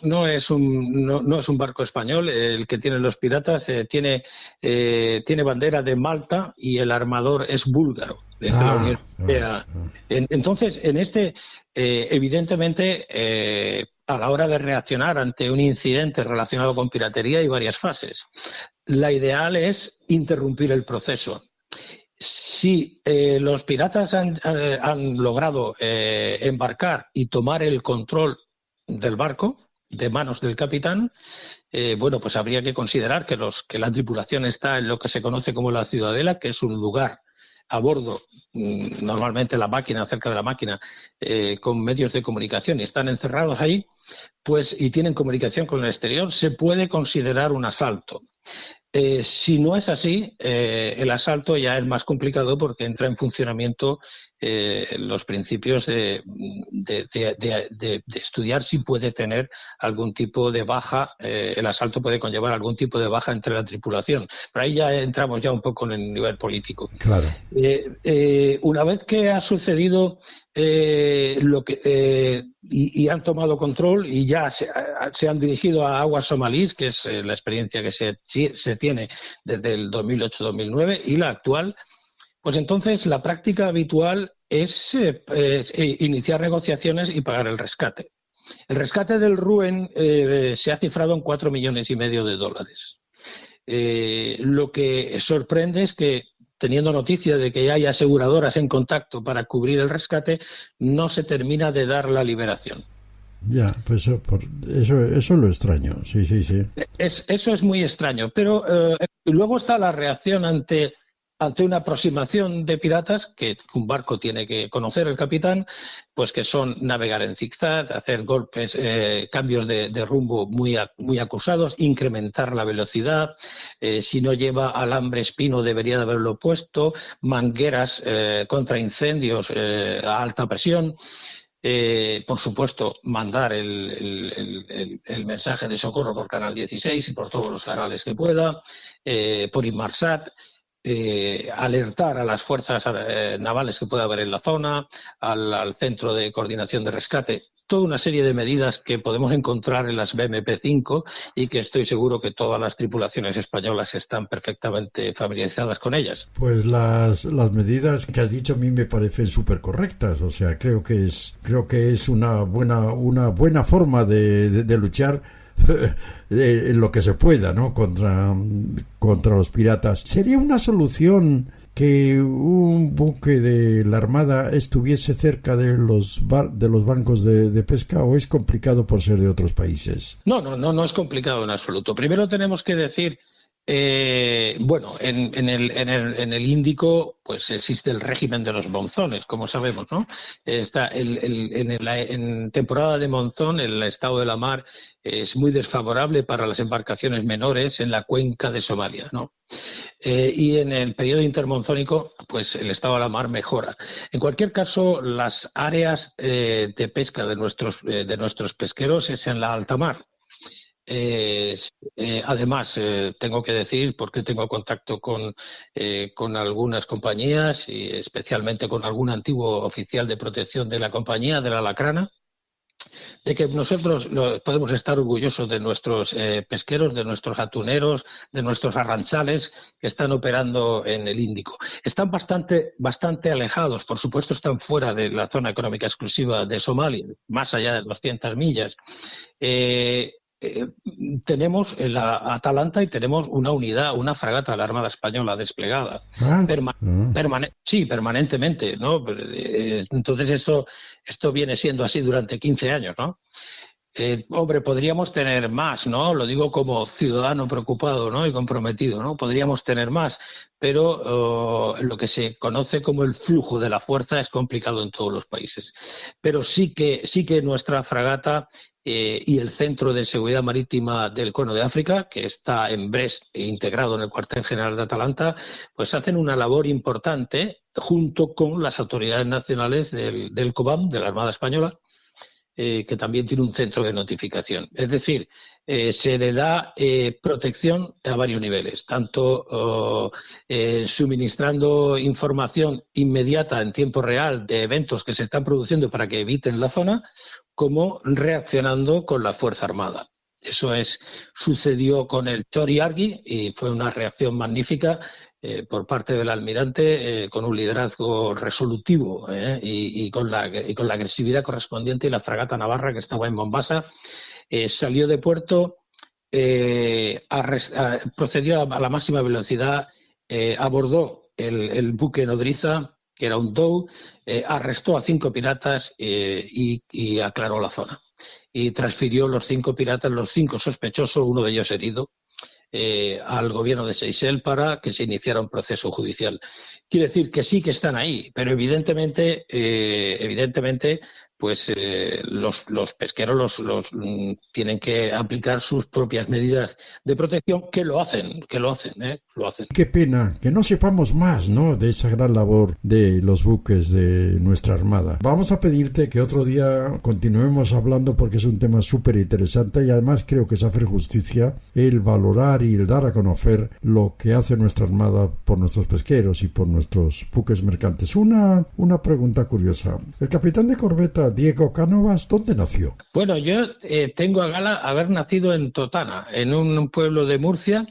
no es un barco español, el que tienen los piratas, tiene bandera de Malta y el armador es búlgaro, desde la Unión Europea. Entonces, evidentemente, a la hora de reaccionar ante un incidente relacionado con piratería hay varias fases. La ideal es interrumpir el proceso. Si los piratas han logrado embarcar y tomar el control del barco de manos del capitán, pues habría que considerar que la tripulación está en lo que se conoce como la Ciudadela, que es un lugar a bordo, normalmente cerca de la máquina, con medios de comunicación y están encerrados ahí, y tienen comunicación con el exterior, se puede considerar un asalto. Si no es así, el asalto ya es más complicado porque entra en funcionamiento los principios de estudiar si puede tener algún tipo de baja. El asalto puede conllevar algún tipo de baja entre la tripulación. Pero ahí ya entramos ya un poco en el nivel político. Claro. Una vez que ha sucedido y han tomado control y ya se han dirigido a aguas somalíes, que es la experiencia que se tiene desde el 2008-2009 y la actual, pues entonces la práctica habitual es iniciar negociaciones y pagar el rescate. El rescate del Ruen se ha cifrado en $4,5 millones. Lo que sorprende es que, teniendo noticia de que hay aseguradoras en contacto para cubrir el rescate, no se termina de dar la liberación. Ya, pues eso es lo extraño, sí. Eso es muy extraño, pero luego está la reacción ante una aproximación de piratas que un barco tiene que conocer el capitán, pues que son navegar en zigzag, hacer golpes, cambios de rumbo muy acusados, incrementar la velocidad, si no lleva alambre espino debería de haberlo puesto, mangueras contra incendios a alta presión. Por supuesto, mandar el mensaje de socorro por Canal 16 y por todos los canales que pueda, por Inmarsat, alertar a las fuerzas navales que pueda haber en la zona, al Centro de Coordinación de Rescate, toda una serie de medidas que podemos encontrar en las BMP-5 y que estoy seguro que todas las tripulaciones españolas están perfectamente familiarizadas con ellas. Pues las medidas que has dicho a mí me parecen súper correctas, o sea, creo que es una buena forma de luchar en lo que se pueda, ¿no? contra los piratas. ¿Sería una solución que un buque de la Armada estuviese cerca de los bancos de pesca, o es complicado por ser de otros países? No es complicado en absoluto. Primero tenemos que decir, en el Índico pues existe el régimen de los monzones, como sabemos, ¿no? Está en temporada de monzón el estado de la mar es muy desfavorable para las embarcaciones menores en la cuenca de Somalia, ¿no? Y en el periodo intermonzónico pues el estado de la mar mejora. En cualquier caso, las áreas de pesca de nuestros pesqueros es en la alta mar. Además, tengo que decir, porque tengo contacto con algunas compañías y especialmente con algún antiguo oficial de protección de la compañía, de la Lacrana, de que nosotros podemos estar orgullosos de nuestros pesqueros, de nuestros atuneros, de nuestros arranchales que están operando en el Índico. Están bastante alejados, por supuesto están fuera de la zona económica exclusiva de Somalia, más allá de 200 millas. Tenemos la Atalanta y tenemos una fragata de la Armada Española desplegada permanentemente, ¿no? Entonces esto viene siendo así durante 15 años, ¿no? Hombre, podríamos tener más, ¿no? Lo digo como ciudadano preocupado, ¿no? Y comprometido, ¿no? Podríamos tener más, pero lo que se conoce como el flujo de la fuerza es complicado en todos los países. Pero sí que nuestra fragata y el Centro de Seguridad Marítima del Cuerno de África, que está en Brest integrado en el cuartel general de Atalanta, pues hacen una labor importante junto con las autoridades nacionales del COBAM, de la Armada Española, que también tiene un centro de notificación. Es decir, se le da protección a varios niveles, tanto suministrando información inmediata en tiempo real de eventos que se están produciendo para que eviten la zona, como reaccionando con la Fuerza Armada. Eso sucedió con el Chori Argy y fue una reacción magnífica por parte del almirante, con un liderazgo resolutivo y con la agresividad correspondiente, y la fragata Navarra, que estaba en Mombasa, salió de puerto, procedió a la máxima velocidad, abordó el buque nodriza, que era un Dow, arrestó a 5 piratas y aclaró la zona. Y transfirió los 5 piratas, los 5 sospechosos, uno de ellos herido, al gobierno de Seychelles para que se iniciara un proceso judicial. Quiere decir que sí que están ahí, pero evidentemente pues los pesqueros tienen que aplicar sus propias medidas de protección, que lo hacen. Qué pena que no sepamos más, ¿no?, de esa gran labor de los buques de nuestra Armada. Vamos a pedirte que otro día continuemos hablando, porque es un tema súper interesante y además creo que es hacer justicia el valorar y el dar a conocer lo que hace nuestra Armada por nuestros pesqueros y por nuestros buques mercantes. Una pregunta curiosa. El capitán de corbeta Diego Cánovas, ¿dónde nació? Bueno, yo tengo a gala haber nacido en Totana, en un pueblo de Murcia,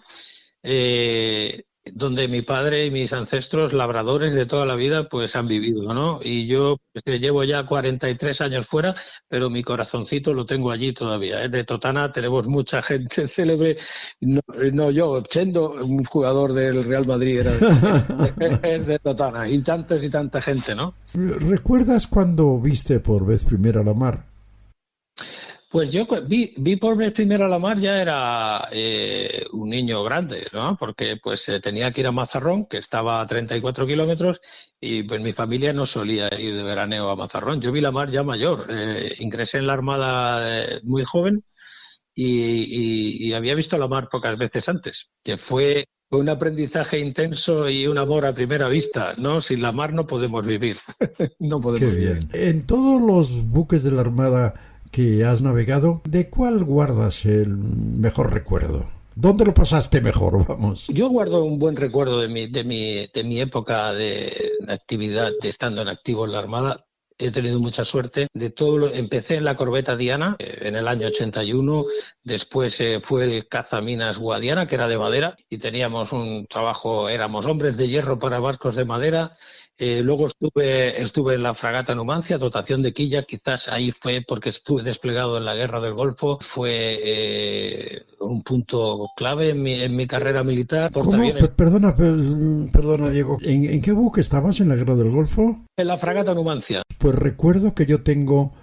donde mi padre y mis ancestros labradores de toda la vida pues han vivido, ¿no? Y yo llevo ya 43 años fuera, pero mi corazoncito lo tengo allí todavía, ¿eh? De Totana tenemos mucha gente célebre. No yo, Chendo, un jugador del Real Madrid, es de Totana, y tanta gente, ¿no? ¿Recuerdas cuando viste por vez primera la mar? Pues yo vi por vez primera la mar, ya era un niño grande, ¿no? Porque pues tenía que ir a Mazarrón, que estaba a 34 kilómetros, y pues mi familia no solía ir de veraneo a Mazarrón. Yo vi la mar ya mayor, ingresé en la Armada muy joven y había visto la mar pocas veces antes, que fue un aprendizaje intenso y un amor a primera vista, ¿no? Sin la mar no podemos vivir. No podemos vivir. Qué bien. En todos los buques de la Armada que has navegado, ¿de cuál guardas el mejor recuerdo? ¿Dónde lo pasaste mejor, vamos? Yo guardo un buen recuerdo de mi época de actividad, de estando en activo en la Armada. He tenido mucha suerte. Empecé en la corbeta Diana en el año 81, después fue el cazaminas Guadiana, que era de madera, y teníamos un trabajo, éramos hombres de hierro para barcos de madera. Luego estuve en la fragata Numancia, dotación de quilla, quizás ahí fue porque estuve desplegado en la Guerra del Golfo, fue un punto clave en mi carrera militar. ¿Cómo? Perdona, Diego, ¿en qué buque estabas en la Guerra del Golfo? En la fragata Numancia. Pues recuerdo que yo tengo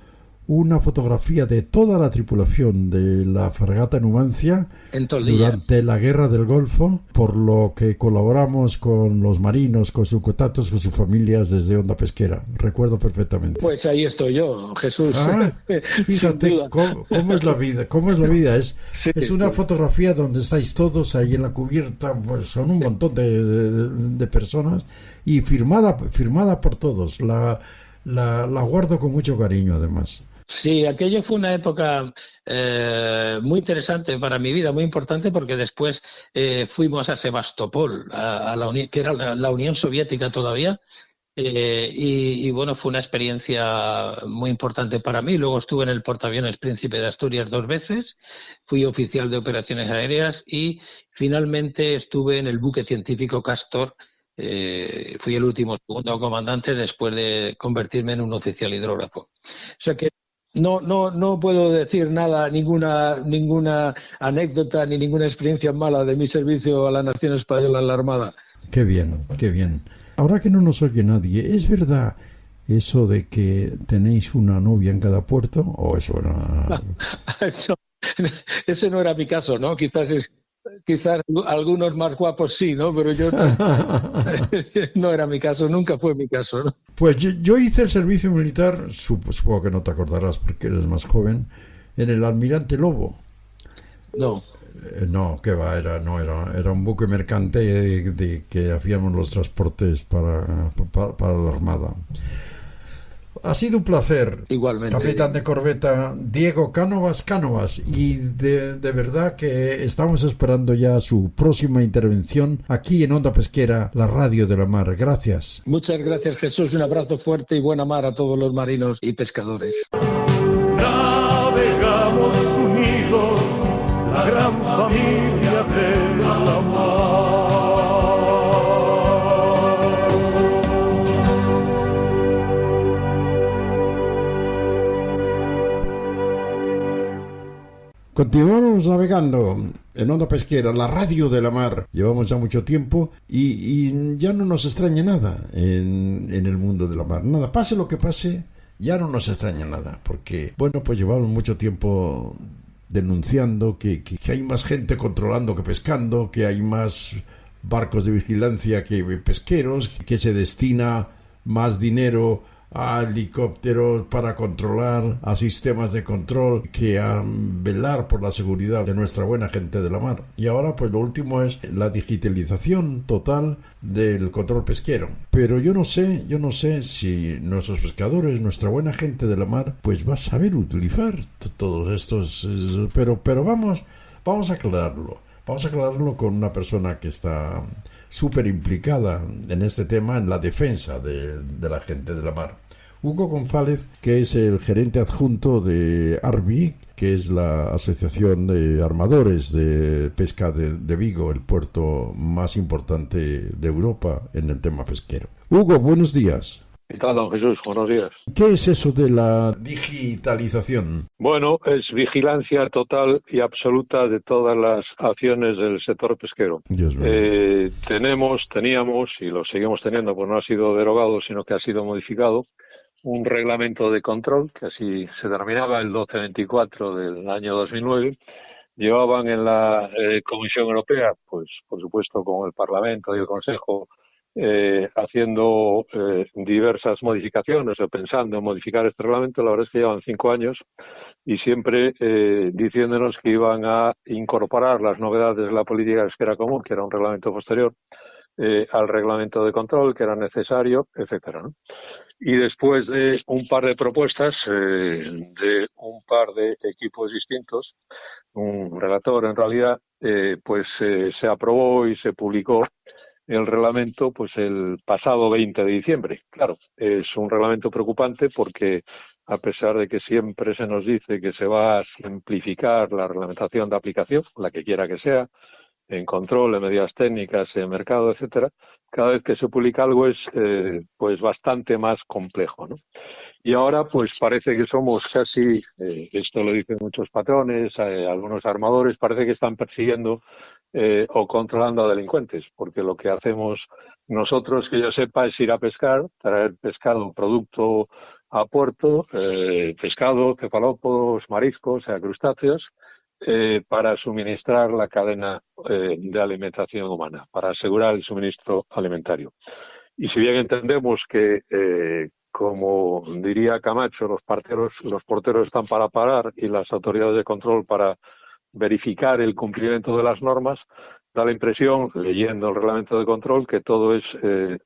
una fotografía de toda la tripulación de la fragata Numancia durante la Guerra del Golfo, por lo que colaboramos con los marinos, con sus contactos, con sus familias desde Onda Pesquera. Recuerdo perfectamente. Pues ahí estoy yo, Jesús. Fíjate cómo es la vida. Es una fotografía donde estáis todos ahí en la cubierta, pues son un montón de personas, y firmada por todos. La guardo con mucho cariño, además. Sí, aquello fue una época muy interesante para mi vida, muy importante, porque después fuimos a Sebastopol, que era la Unión Soviética todavía, y bueno, fue una experiencia muy importante para mí. Luego estuve en el portaaviones Príncipe de Asturias 2 veces, fui oficial de operaciones aéreas y finalmente estuve en el buque científico Castor. Fui el último segundo comandante después de convertirme en un oficial hidrógrafo. O sea que no puedo decir nada, ninguna anécdota ni ninguna experiencia mala de mi servicio a la nación española en la Armada. Qué bien, qué bien. Ahora que no nos oye nadie, ¿es verdad eso de que tenéis una novia en cada puerto? ¿O eso era...? Ese no era mi caso, ¿no? Quizás algunos más guapos sí, ¿no? Pero yo no era mi caso, nunca fue mi caso, ¿no? Pues yo hice el servicio militar, supongo que no te acordarás porque eres más joven, en el Almirante Lobo. No. No, que va, era un buque mercante que hacíamos los transportes para la Armada. Ha sido un placer. Igualmente. Capitán de corbeta Diego Cánovas, y de verdad que estamos esperando ya su próxima intervención aquí en Onda Pesquera, la radio de la mar. Gracias. Muchas gracias, Jesús. Un abrazo fuerte y buena mar a todos los marinos y pescadores. Navegamos unidos, la gran familia de la mar. Continuamos navegando en Onda Pesquera, la radio de la mar. Llevamos ya mucho tiempo y ya no nos extraña nada en el mundo de la mar. Nada, pase lo que pase, ya no nos extraña nada. Porque, bueno, pues llevamos mucho tiempo denunciando que hay más gente controlando que pescando, que hay más barcos de vigilancia que pesqueros, que se destina más dinero a helicópteros para controlar, a sistemas de control, que a velar por la seguridad de nuestra buena gente de la mar. Y ahora pues lo último es la digitalización total del control pesquero. Pero yo no sé si nuestros pescadores, nuestra buena gente de la mar, pues va a saber utilizar todos estos, pero vamos a aclararlo. Vamos a aclararlo con una persona que está súper implicada en este tema, en la defensa de la gente de la mar. Hugo González, que es el gerente adjunto de ARBI, que es la Asociación de Armadores de Pesca de Vigo, el puerto más importante de Europa en el tema pesquero. Hugo, buenos días. ¿Qué tal, don Jesús? Buenos días. ¿Qué es eso de la digitalización? Bueno, es vigilancia total y absoluta de todas las acciones del sector pesquero. Teníamos, y lo seguimos teniendo, pues no ha sido derogado, sino que ha sido modificado, un reglamento de control, que así se denominaba el 1224 del año 2009. Llevaban en la Comisión Europea, pues por supuesto con el Parlamento y el Consejo, haciendo diversas modificaciones o pensando en modificar este reglamento. La verdad es que llevan 5 años y siempre diciéndonos que iban a incorporar las novedades de la política pesquera común, que era un reglamento posterior, al reglamento de control, que era necesario, etcétera, ¿no? Y después de un par de propuestas de un par de equipos distintos, un relator en realidad, se aprobó y se publicó el reglamento pues el pasado 20 de diciembre. Claro, es un reglamento preocupante porque a pesar de que siempre se nos dice que se va a simplificar la reglamentación de aplicación, la que quiera que sea, en control, en medidas técnicas, en mercado, etcétera, cada vez que se publica algo es pues bastante más complejo, ¿no? Y ahora pues parece que somos casi, esto lo dicen muchos patrones, algunos armadores, parece que están persiguiendo o controlando a delincuentes, porque lo que hacemos nosotros, que yo sepa, es ir a pescar, traer pescado, producto a puerto, pescado, cefalópodos, mariscos, crustáceos, para suministrar la cadena de alimentación humana, para asegurar el suministro alimentario. Y si bien entendemos que, como diría Camacho, los porteros están para parar y las autoridades de control para verificar el cumplimiento de las normas, da la impresión, leyendo el reglamento de control, que todo es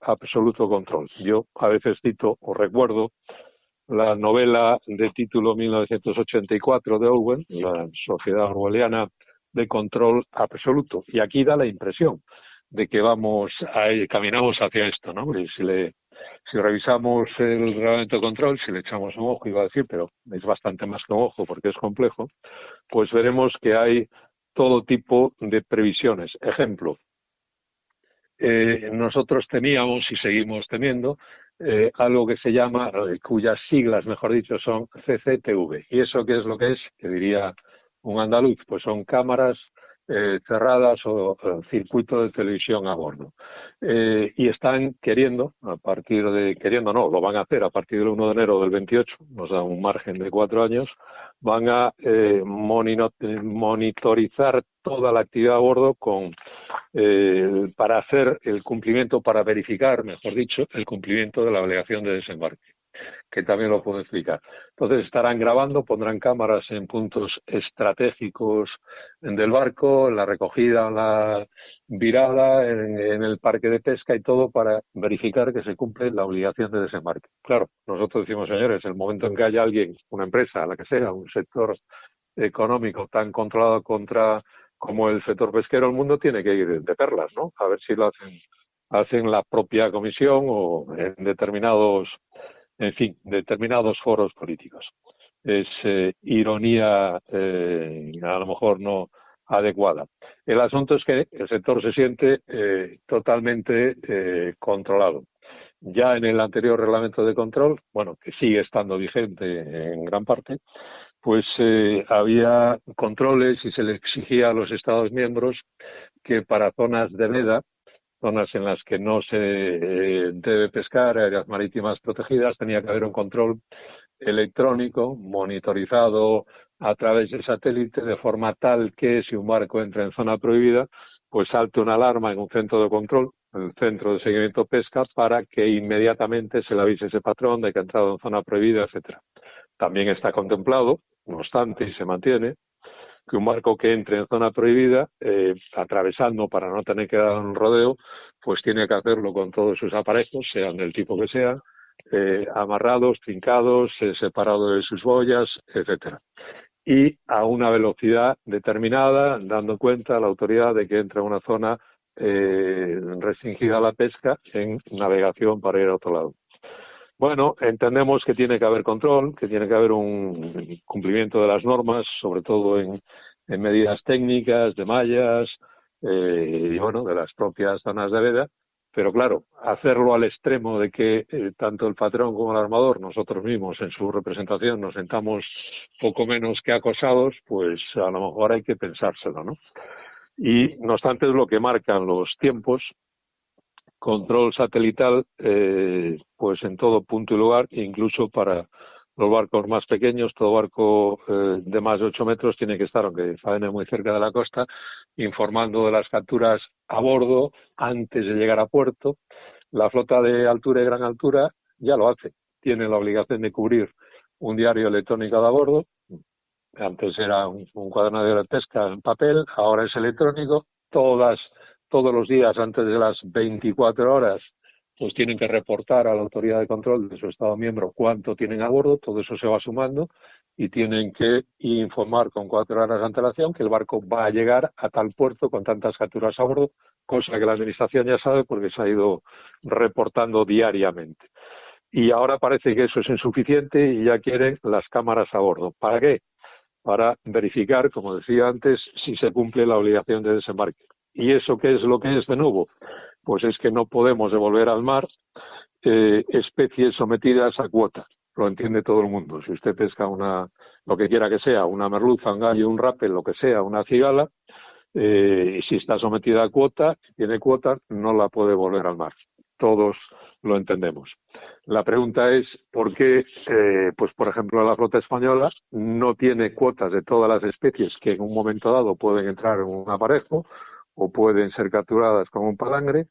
absoluto control. Yo a veces cito o recuerdo la novela de título 1984 de Orwell, la Sociedad Orwelliana de Control Absoluto. Y aquí da la impresión de que caminamos hacia esto, ¿no? Y si revisamos el reglamento de control, si le echamos un ojo, iba a decir, pero es bastante más que un ojo porque es complejo, pues veremos que hay todo tipo de previsiones. Ejemplo, nosotros teníamos y seguimos teniendo algo que se llama, cuyas siglas, mejor dicho, son CCTV. ¿Y eso qué es lo que es? Que diría un andaluz, pues son cámaras cerradas o circuito de televisión a bordo. Y están queriendo, lo van a hacer a partir del 1 de enero del 28, nos da un margen de 4 años, van a monitorizar toda la actividad a bordo para hacer el cumplimiento, para verificar, mejor dicho, el cumplimiento de la obligación de desembarque, que también lo puedo explicar. Entonces estarán grabando, pondrán cámaras en puntos estratégicos del barco, en la recogida, en la virada, en el parque de pesca y todo, para verificar que se cumple la obligación de desembarque. Claro, nosotros decimos, señores, el momento en que haya alguien, una empresa, la que sea, un sector económico tan controlado como el sector pesquero, el mundo tiene que ir de perlas, ¿no? A ver si lo hacen la propia comisión o en determinados foros políticos. Es ironía a lo mejor no adecuada. El asunto es que el sector se siente totalmente controlado. Ya en el anterior reglamento de control, que sigue estando vigente en gran parte, pues había controles y se le exigía a los Estados miembros que para zonas de veda, zonas en las que no se debe pescar, áreas marítimas protegidas, tenía que haber un control electrónico monitorizado a través de satélite, de forma tal que si un barco entra en zona prohibida, pues salte una alarma en un centro de control, el centro de seguimiento pesca, para que inmediatamente se le avise a ese patrón de que ha entrado en zona prohibida, etcétera. También está contemplado, no obstante, y se mantiene, que un barco que entre en zona prohibida, atravesando para no tener que dar un rodeo, pues tiene que hacerlo con todos sus aparejos, sean del tipo que sean, amarrados, trincados, separados de sus boyas, etcétera. Y a una velocidad determinada, dando cuenta a la autoridad de que entra en una zona restringida a la pesca en navegación para ir a otro lado. Bueno, entendemos que tiene que haber control, que tiene que haber un cumplimiento de las normas, sobre todo en medidas técnicas, de mallas, y bueno, de las propias zonas de veda, pero claro, hacerlo al extremo de que tanto el patrón como el armador, nosotros mismos en su representación, nos sentamos poco menos que acosados, pues a lo mejor hay que pensárselo, ¿no? Y no obstante es lo que marcan los tiempos, control satelital, pues en todo punto y lugar, incluso para los barcos más pequeños. Todo barco de más de 8 metros tiene que estar, aunque faene muy cerca de la costa, informando de las capturas a bordo antes de llegar a puerto. La flota de altura y gran altura ya lo hace, tiene la obligación de cubrir un diario electrónico de a bordo. Antes era un cuaderno de pesca en papel, ahora es electrónico. Todos los días antes de las 24 horas pues tienen que reportar a la autoridad de control de su Estado miembro cuánto tienen a bordo. Todo eso se va sumando y tienen que informar con 4 horas de antelación que el barco va a llegar a tal puerto con tantas capturas a bordo, cosa que la Administración ya sabe porque se ha ido reportando diariamente. Y ahora parece que eso es insuficiente y ya quieren las cámaras a bordo. ¿Para qué? Para verificar, como decía antes, si se cumple la obligación de desembarque. ¿Y eso qué es lo que es de nuevo? Pues es que no podemos devolver al mar especies sometidas a cuota. Lo entiende todo el mundo. Si usted pesca lo que quiera que sea, una merluza, un gallo, un rape, lo que sea, una cigala, si está sometida a cuota, tiene cuota, no la puede devolver al mar. Todos lo entendemos. La pregunta es por qué, pues por ejemplo, la flota española no tiene cuotas de todas las especies que en un momento dado pueden entrar en un aparejo o pueden ser capturadas con un palangre,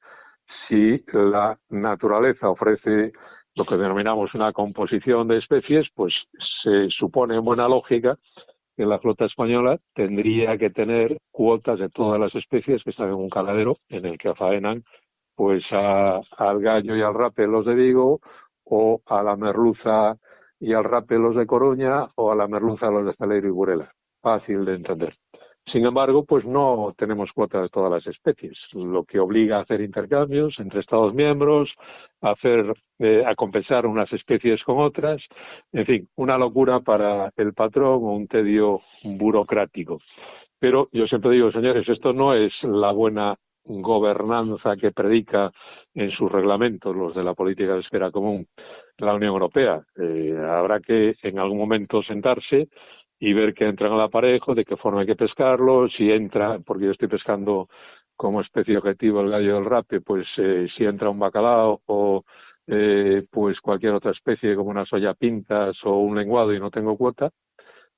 si la naturaleza ofrece lo que denominamos una composición de especies, pues se supone en buena lógica que la flota española tendría que tener cuotas de todas las especies que están en un caladero en el que faenan pues al gallo y al rape los de Vigo, o a la merluza y al rape los de Coruña, o a la merluza los de Celeiro y Burela. Fácil de entender. Sin embargo, pues no tenemos cuotas de todas las especies, lo que obliga a hacer intercambios entre Estados miembros, a compensar unas especies con otras, en fin, una locura para el patrón o un tedio burocrático. Pero yo siempre digo, señores, esto no es la buena gobernanza que predica en sus reglamentos los de la política pesquera común la Unión Europea. Habrá que en algún momento sentarse y ver que entran al aparejo, de qué forma hay que pescarlo, si entra, porque yo estoy pescando como especie objetivo el gallo del rape, pues si entra un bacalao o pues cualquier otra especie como unas soyapintas o un lenguado y no tengo cuota,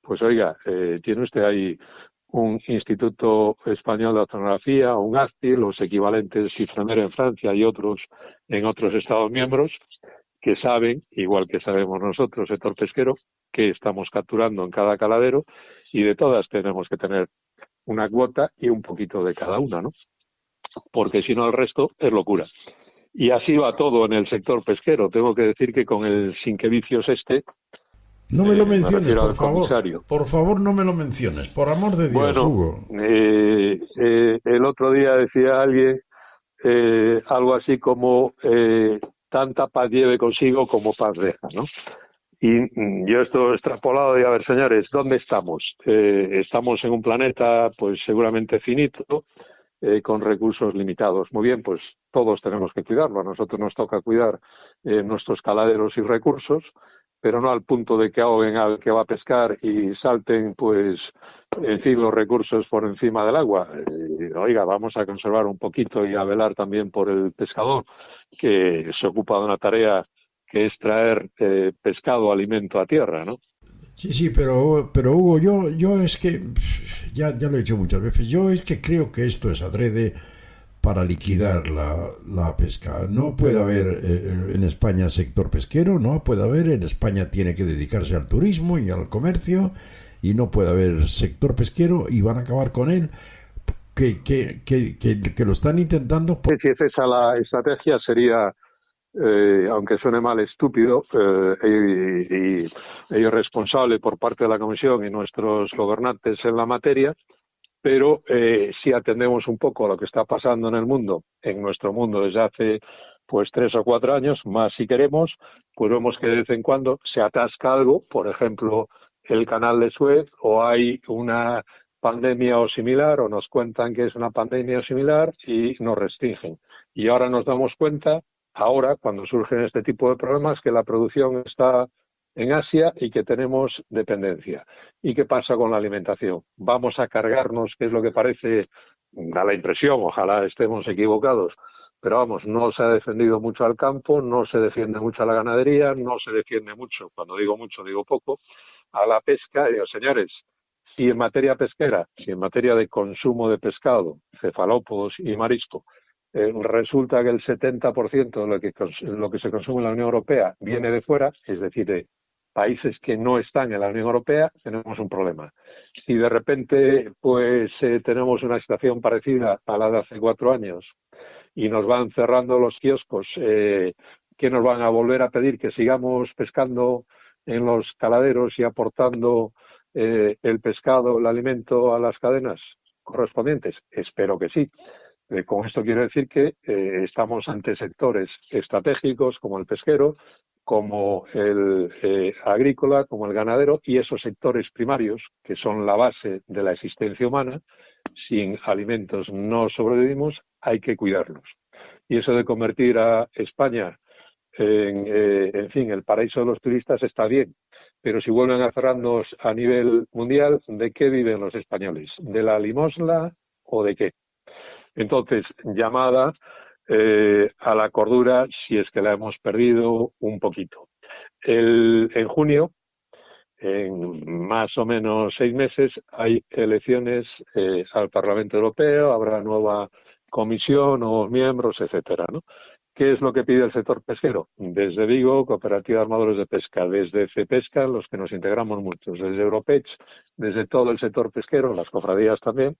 pues oiga, tiene usted ahí un Instituto Español de Oceanografía, un ASTI, los equivalentes CIFREMER en Francia y otros en otros Estados miembros, que saben, igual que sabemos nosotros, sector pesquero, que estamos capturando en cada caladero, y de todas tenemos que tener una cuota y un poquito de cada una, ¿no? Porque si no el resto es locura. Y así va todo en el sector pesquero. Tengo que decir que con el Sinquevicios no me lo menciones, por favor. Comisario. Por favor, no me lo menciones, por amor de Dios, bueno, Hugo. El otro día decía alguien algo así como tanta paz lleve consigo como paz deja, ¿no? Y yo esto extrapolado y a ver, señores, ¿dónde estamos? Estamos en un planeta pues seguramente finito, con recursos limitados. Muy bien, pues todos tenemos que cuidarlo. A nosotros nos toca cuidar nuestros caladeros y recursos, pero no al punto de que ahoguen al que va a pescar y salten, pues, en fin, los recursos por encima del agua. Oiga, vamos a conservar un poquito y a velar también por el pescador, que se ocupa de una tarea que es traer pescado, alimento a tierra, ¿no? Sí, pero Hugo, yo es que, ya lo he dicho muchas veces, yo es que creo que esto es adrede para liquidar la pesca. No puede haber en España sector pesquero, no puede haber. En España tiene que dedicarse al turismo y al comercio, y no puede haber sector pesquero, y van a acabar con él. Que lo están intentando. Si es esa la estrategia, sería, aunque suene mal, estúpido y irresponsable por parte de la Comisión y nuestros gobernantes en la materia. Pero si atendemos un poco a lo que está pasando en el mundo, en nuestro mundo desde hace pues 3 o 4 años, más si queremos, pues vemos que de vez en cuando se atasca algo, por ejemplo, el canal de Suez, o hay una pandemia o similar, o nos cuentan que es una pandemia o similar y nos restringen. Y ahora nos damos cuenta, ahora cuando surgen este tipo de problemas, que la producción está en Asia y que tenemos dependencia. ¿Y qué pasa con la alimentación? Vamos a cargarnos, que es lo que parece, da la impresión, ojalá estemos equivocados, pero vamos, no se ha defendido mucho al campo, no se defiende mucho a la ganadería, no se defiende mucho, cuando digo mucho digo poco, a la pesca. Digo, señores, si en materia pesquera, si en materia de consumo de pescado, cefalópodos y marisco, resulta que el 70% de lo que se consume en la Unión Europea viene de fuera, es decir, de países que no están en la Unión Europea, tenemos un problema. Si de repente pues tenemos una situación parecida a la de hace 4 años y nos van cerrando los kioscos, que nos van a volver a pedir que sigamos pescando en los caladeros y aportando el pescado, el alimento a las cadenas correspondientes, espero que sí. Con esto quiero decir que estamos ante sectores estratégicos como el pesquero, como el agrícola, como el ganadero, y esos sectores primarios que son la base de la existencia humana. Sin alimentos no sobrevivimos, hay que cuidarlos. Y eso de convertir a España en fin, el paraíso de los turistas está bien, pero si vuelven a cerrarnos a nivel mundial, ¿de qué viven los españoles? ¿De la limosna o de qué? Entonces, llamada a la cordura, si es que la hemos perdido un poquito. En junio, en más o menos 6 meses, hay elecciones al Parlamento Europeo, habrá nueva comisión, nuevos miembros, etcétera, ¿no? ¿Qué es lo que pide el sector pesquero? Desde Vigo, Cooperativa de Armadores de Pesca, desde Cepesca, los que nos integramos muchos, desde Europech, desde todo el sector pesquero, las cofradías también,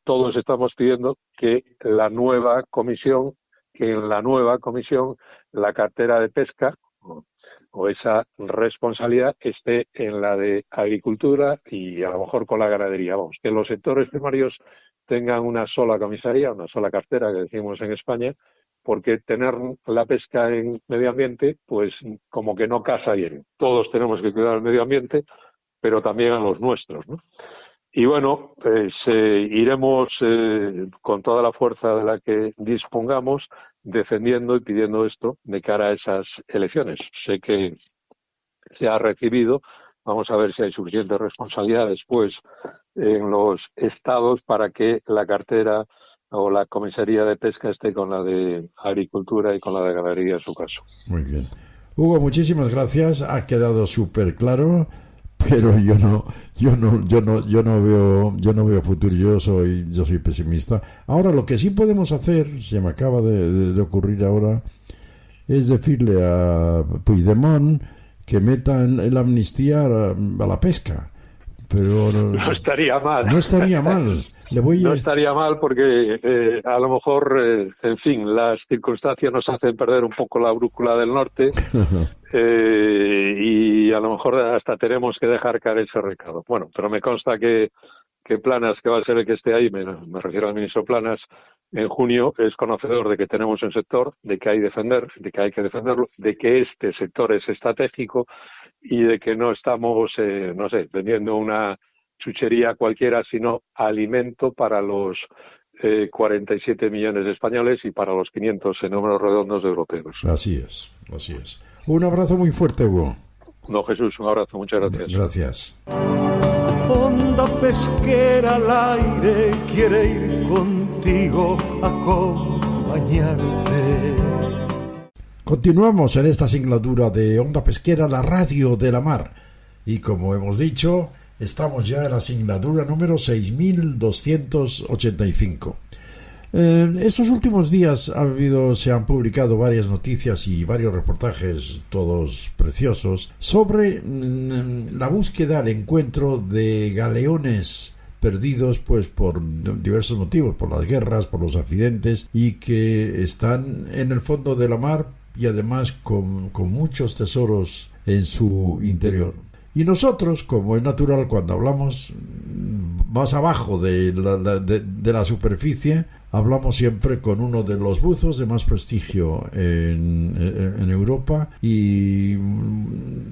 todos estamos pidiendo que en la nueva comisión la cartera de pesca o esa responsabilidad esté en la de agricultura y a lo mejor con la ganadería. Vamos, que los sectores primarios tengan una sola comisaría, una sola cartera, que decimos en España, porque tener la pesca en medio ambiente, pues como que no casa bien. Todos tenemos que cuidar el medio ambiente, pero también a los nuestros, ¿no? Y bueno, pues iremos con toda la fuerza de la que dispongamos defendiendo y pidiendo esto de cara a esas elecciones. Sé que se ha recibido, vamos a ver si hay suficiente responsabilidad después en los estados para que la cartera o la comisaría de pesca esté con la de agricultura y con la de ganadería en su caso. Muy bien. Hugo, muchísimas gracias. Ha quedado súper claro, pero yo no veo futuro. Yo soy pesimista. Ahora, lo que sí podemos hacer, se me acaba de ocurrir ahora, es decirle a Puigdemont que metan el amnistía a la pesca. Pero no estaría mal. No estaría mal. No estaría mal porque a lo mejor, en fin, las circunstancias nos hacen perder un poco la brújula del norte y a lo mejor hasta tenemos que dejar caer ese recado. Bueno, pero me consta que Planas, que va a ser el que esté ahí, me refiero al ministro Planas, en junio es conocedor de que tenemos un sector, de que hay que defenderlo, de que este sector es estratégico y de que no estamos, vendiendo una chuchería cualquiera, sino alimento para los 47 millones de españoles y para los 500 en números redondos de europeos. Así es. Un abrazo muy fuerte, Hugo. No, Jesús, un abrazo, muchas gracias. Gracias. Onda pesquera al aire quiere ir contigo a acompañarte. Continuamos en esta singladura de Onda Pesquera, la radio de la mar. Y como hemos dicho, estamos ya en la singladura número 6285. Estos últimos días se han publicado varias noticias y varios reportajes, todos preciosos, sobre la búsqueda, el encuentro de galeones perdidos pues por diversos motivos, por las guerras, por los accidentes, y que están en el fondo de la mar y además con muchos tesoros en su interior. Y nosotros, como es natural, cuando hablamos más abajo de la superficie, hablamos siempre con uno de los buzos de más prestigio en Europa y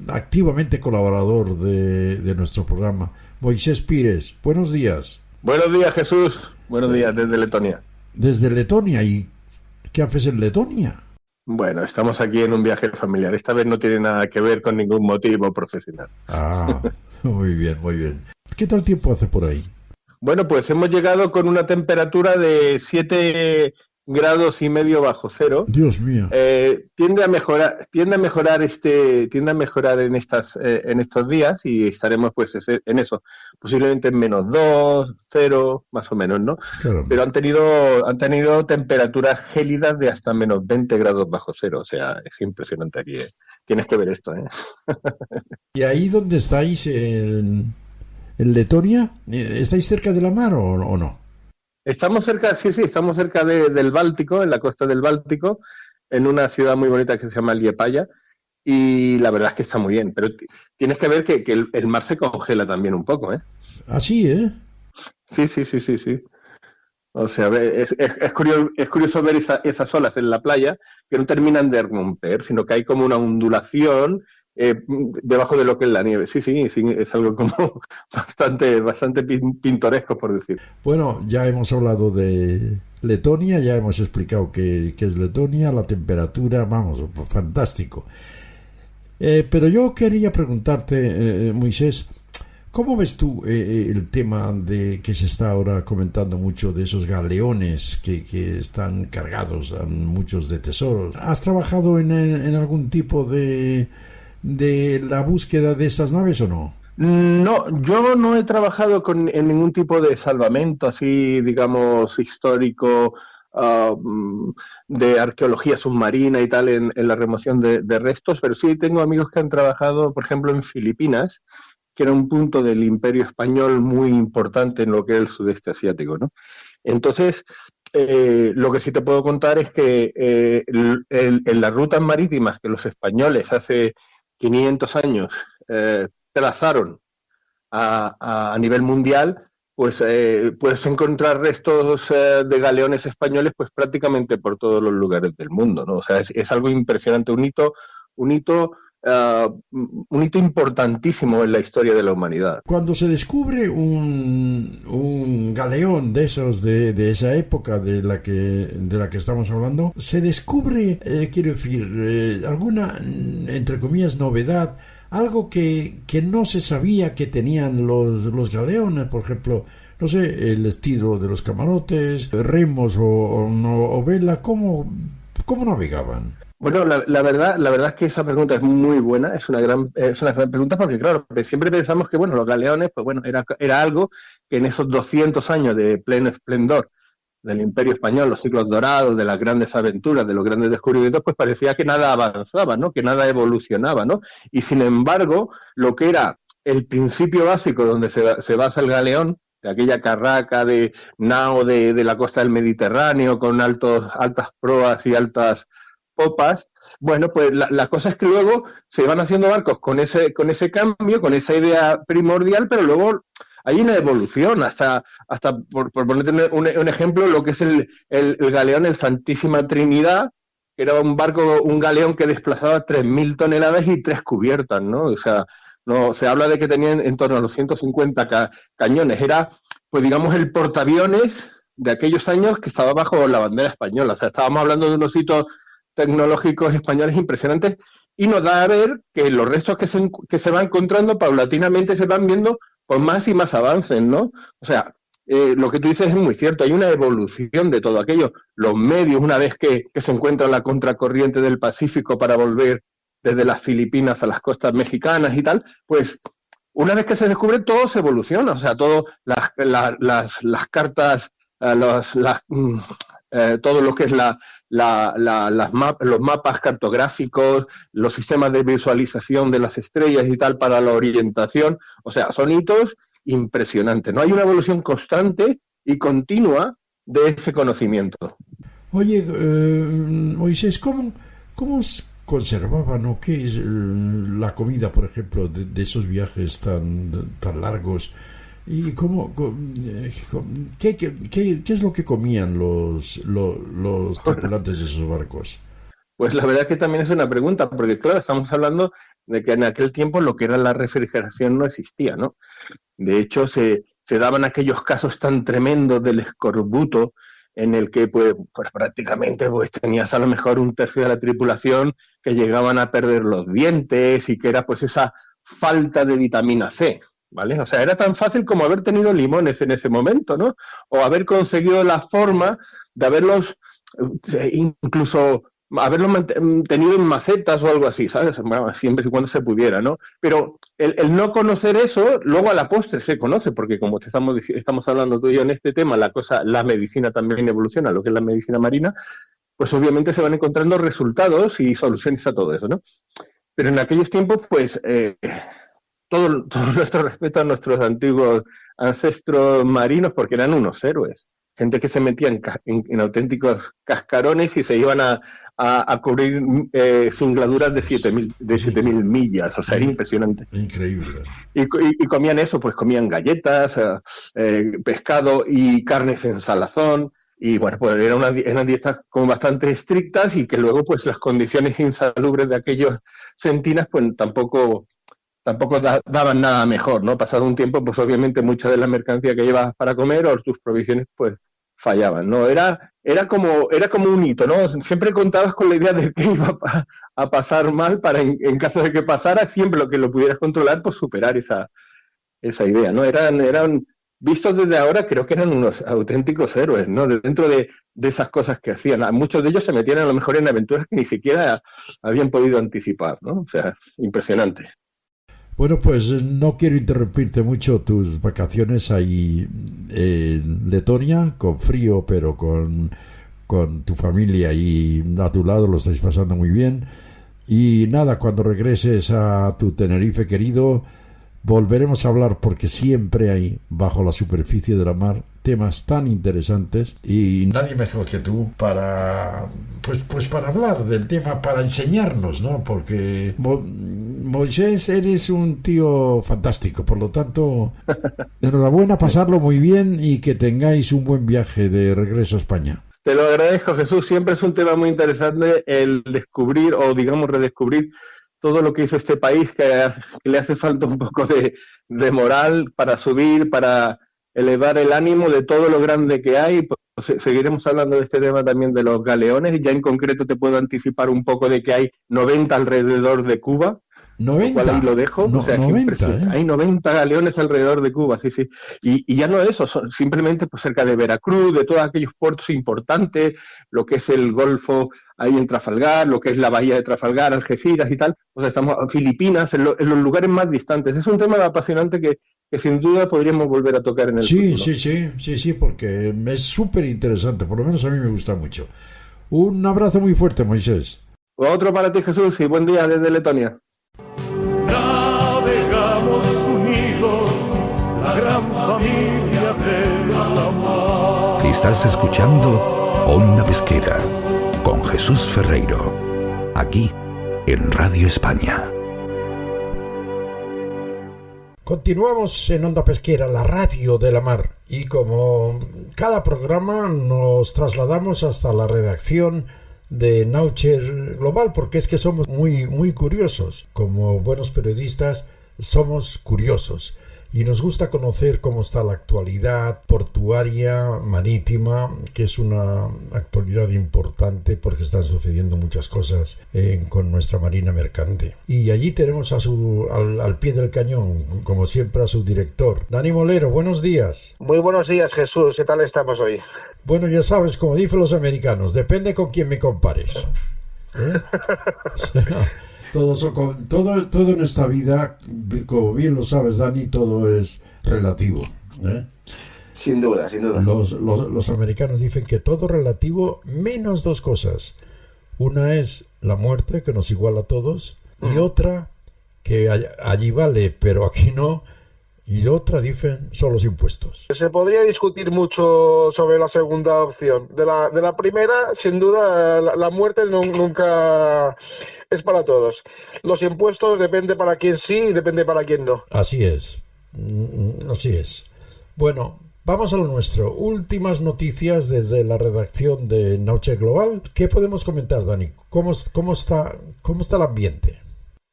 activamente colaborador de nuestro programa, Moisés Pires. Buenos días. Buenos días, Jesús. Buenos días desde Letonia. Desde Letonia. ¿Y qué haces en Letonia? Bueno, estamos aquí en un viaje familiar. Esta vez no tiene nada que ver con ningún motivo profesional. Ah, muy bien, muy bien. ¿Qué tal tiempo hace por ahí? Bueno, pues hemos llegado con una temperatura de 7,5 grados bajo cero. Dios mío. Tiende a mejorar en estos días y estaremos pues en eso, posiblemente en -2, 0, más o menos, ¿no? Claro. Pero han tenido temperaturas gélidas de hasta -20 grados bajo cero, o sea, es impresionante aquí. Tienes que ver esto, ¿eh? ¿Y ahí donde estáis en Letonia? ¿Estáis cerca de la mar o no? Estamos cerca, sí, estamos cerca del Báltico, en la costa del Báltico, en una ciudad muy bonita que se llama Liepāja, y la verdad es que está muy bien, pero tienes que ver que el mar se congela también un poco, ¿eh? ¿Ah, sí, eh? Sí. O sea, es curioso ver esas olas en la playa que no terminan de romper, sino que hay como una ondulación debajo de lo que es la nieve. Sí, es algo como bastante pintoresco, por decir. Bueno, ya hemos hablado de Letonia, ya hemos explicado qué es Letonia, la temperatura, vamos, fantástico. Pero yo quería preguntarte, Moisés, ¿cómo ves tú el tema de que se está ahora comentando mucho de esos galeones que están cargados, muchos de tesoros? ¿Has trabajado en algún tipo de la búsqueda de esas naves o no? No, yo no he trabajado en ningún tipo de salvamento así, digamos, histórico, de arqueología submarina y tal en la remoción de restos, pero sí tengo amigos que han trabajado, por ejemplo, en Filipinas, que era un punto del Imperio Español muy importante en lo que es el sudeste asiático, ¿no? Entonces, lo que sí te puedo contar es que en las rutas marítimas que los españoles hace 500 años trazaron a nivel mundial, pues puedes encontrar restos de galeones españoles pues prácticamente por todos los lugares del mundo, ¿no? O sea, es algo impresionante, un hito importantísimo en la historia de la humanidad. Cuando se descubre un galeón de esos de esa época de la que estamos hablando, se descubre, quiero decir, alguna, entre comillas, novedad, algo que no se sabía que tenían los galeones, por ejemplo, no sé, el estilo de los camarotes, remos o vela, ¿cómo navegaban? Bueno, la verdad es que esa pregunta es muy buena, es una gran pregunta porque, claro, siempre pensamos que, bueno, los galeones, pues bueno, era algo que en esos 200 años de pleno esplendor del Imperio Español, los siglos dorados, de las grandes aventuras, de los grandes descubrimientos, pues parecía que nada avanzaba, ¿no? Que nada evolucionaba, ¿no? Y sin embargo, lo que era el principio básico donde se basa el galeón, de aquella carraca de nao de la costa del Mediterráneo con altas proas y altas popas, bueno, pues la cosa es que luego se van haciendo barcos con ese cambio, con esa idea primordial, pero luego hay una evolución, hasta por ponerte un ejemplo, lo que es el galeón, el Santísima Trinidad, que era un galeón que desplazaba 3.000 toneladas y 3 cubiertas, ¿no? O sea, no se habla de que tenían en torno a los 150 cañones. Era, pues digamos, el portaaviones de aquellos años que estaba bajo la bandera española. O sea, estábamos hablando de unos hitos tecnológicos españoles impresionantes, y nos da a ver que los restos que se van encontrando paulatinamente se van viendo con más y más avances, ¿no? O sea, lo que tú dices es muy cierto, hay una evolución de todo aquello. Los medios, una vez que se encuentra la contracorriente del Pacífico para volver desde las Filipinas a las costas mexicanas y tal, pues una vez que se descubre todo se evoluciona, o sea, todo las cartas, todo lo que es los mapas cartográficos, los sistemas de visualización de las estrellas y tal para la orientación. O sea, son hitos impresionantes, ¿no? Hay una evolución constante y continua de ese conocimiento. Oye, Moisés, ¿cómo conservaban o qué es la comida, por ejemplo, de esos viajes tan largos? ¿Y qué es lo que comían los tripulantes de esos barcos? Pues la verdad que también es una pregunta, porque claro, estamos hablando de que en aquel tiempo lo que era la refrigeración no existía, ¿no? De hecho, se daban aquellos casos tan tremendos del escorbuto en el que pues prácticamente pues tenías a lo mejor un tercio de la tripulación que llegaban a perder los dientes y que era pues esa falta de vitamina C, ¿vale? O sea, era tan fácil como haber tenido limones en ese momento, ¿no? O haber conseguido la forma de haberlos incluso haberlos tenido en macetas o algo así, ¿sabes? Siempre y cuando se pudiera, ¿no? Pero el no conocer eso, luego a la postre se conoce, porque como estamos hablando tú y yo en este tema, la medicina también evoluciona, lo que es la medicina marina, pues obviamente se van encontrando resultados y soluciones a todo eso, ¿no? Pero en aquellos tiempos, pues, todo nuestro respeto a nuestros antiguos ancestros marinos, porque eran unos héroes. Gente que se metía en auténticos cascarones y se iban a cubrir singladuras de 7.000 millas. O sea, era impresionante. Increíble. Y comían eso, pues comían galletas, pescado y carnes en salazón. Y bueno, pues eran dietas como bastante estrictas y que luego pues las condiciones insalubres de aquellos centinas pues tampoco daban nada mejor, ¿no? Pasado un tiempo, pues obviamente mucha de la mercancía que llevas para comer o tus provisiones, pues fallaban, ¿no? Era como un hito, ¿no? Siempre contabas con la idea de que iba a pasar mal para, en caso de que pasara, siempre lo que lo pudieras controlar, pues superar esa idea, ¿no? Eran vistos desde ahora, creo que eran unos auténticos héroes, ¿no? Dentro de esas cosas que hacían. Muchos de ellos se metían a lo mejor en aventuras que ni siquiera habían podido anticipar, ¿no? O sea, impresionante. Bueno, pues no quiero interrumpirte mucho tus vacaciones ahí en Letonia, con frío, pero con tu familia y a tu lado lo estáis pasando muy bien. Y nada, cuando regreses a tu Tenerife querido, volveremos a hablar porque siempre hay, bajo la superficie de la mar, temas tan interesantes y nadie mejor que tú para pues para hablar del tema, para enseñarnos, ¿no? Porque Moisés, eres un tío fantástico, por lo tanto, enhorabuena, pasarlo muy bien y que tengáis un buen viaje de regreso a España. Te lo agradezco, Jesús. Siempre es un tema muy interesante el descubrir o, digamos, redescubrir todo lo que hizo este país, que le hace falta un poco de moral para subir, para elevar el ánimo de todo lo grande que hay. Pues seguiremos hablando de este tema también de los galeones, y ya en concreto te puedo anticipar un poco de que hay 90 alrededor de Cuba. 90. Ahí lo dejo. No, o sea, 90, hay 90 galeones alrededor de Cuba, sí. Y ya no eso, son simplemente pues cerca de Veracruz, de todos aquellos puertos importantes, lo que es el Golfo ahí en Trafalgar, lo que es la bahía de Trafalgar, Algeciras y tal. O sea, estamos en Filipinas, en los lugares más distantes. Es un tema apasionante que sin duda podríamos volver a tocar en el futuro. Sí, porque es súper interesante, por lo menos a mí me gusta mucho. Un abrazo muy fuerte, Moisés. Otro para ti, Jesús, y buen día desde Letonia. Navegamos unidos, la gran familia de la mar. Estás escuchando Onda Pesquera con Jesús Ferreiro, aquí en Radio España. Continuamos en Onda Pesquera, la radio de la mar, y como cada programa nos trasladamos hasta la redacción de Nature Global, porque es que somos muy curiosos. Como buenos periodistas somos curiosos y nos gusta conocer cómo está la actualidad portuaria, marítima, que es una actualidad importante porque están sucediendo muchas cosas con nuestra marina mercante. Y allí tenemos al pie del cañón, como siempre, a su director, Dani Molero. Buenos días. Muy buenos días, Jesús. ¿Qué tal estamos hoy? Bueno, ya sabes, como dicen los americanos, depende con quién me compares. Todo en esta vida, como bien lo sabes, Dani, todo es relativo. Sin duda, sin duda. Los americanos dicen que todo relativo menos dos cosas. Una es la muerte, que nos iguala a todos, y otra, que allí vale, pero aquí no, y otra, dicen, son los impuestos. Se podría discutir mucho sobre la segunda opción. De la primera, sin duda, la muerte nunca es para todos. Los impuestos depende para quién sí y depende para quién no. Así es, así es. Bueno, vamos a lo nuestro. Últimas noticias desde la redacción de Noche Global. ¿Qué podemos comentar, Dani? ¿Cómo está el ambiente?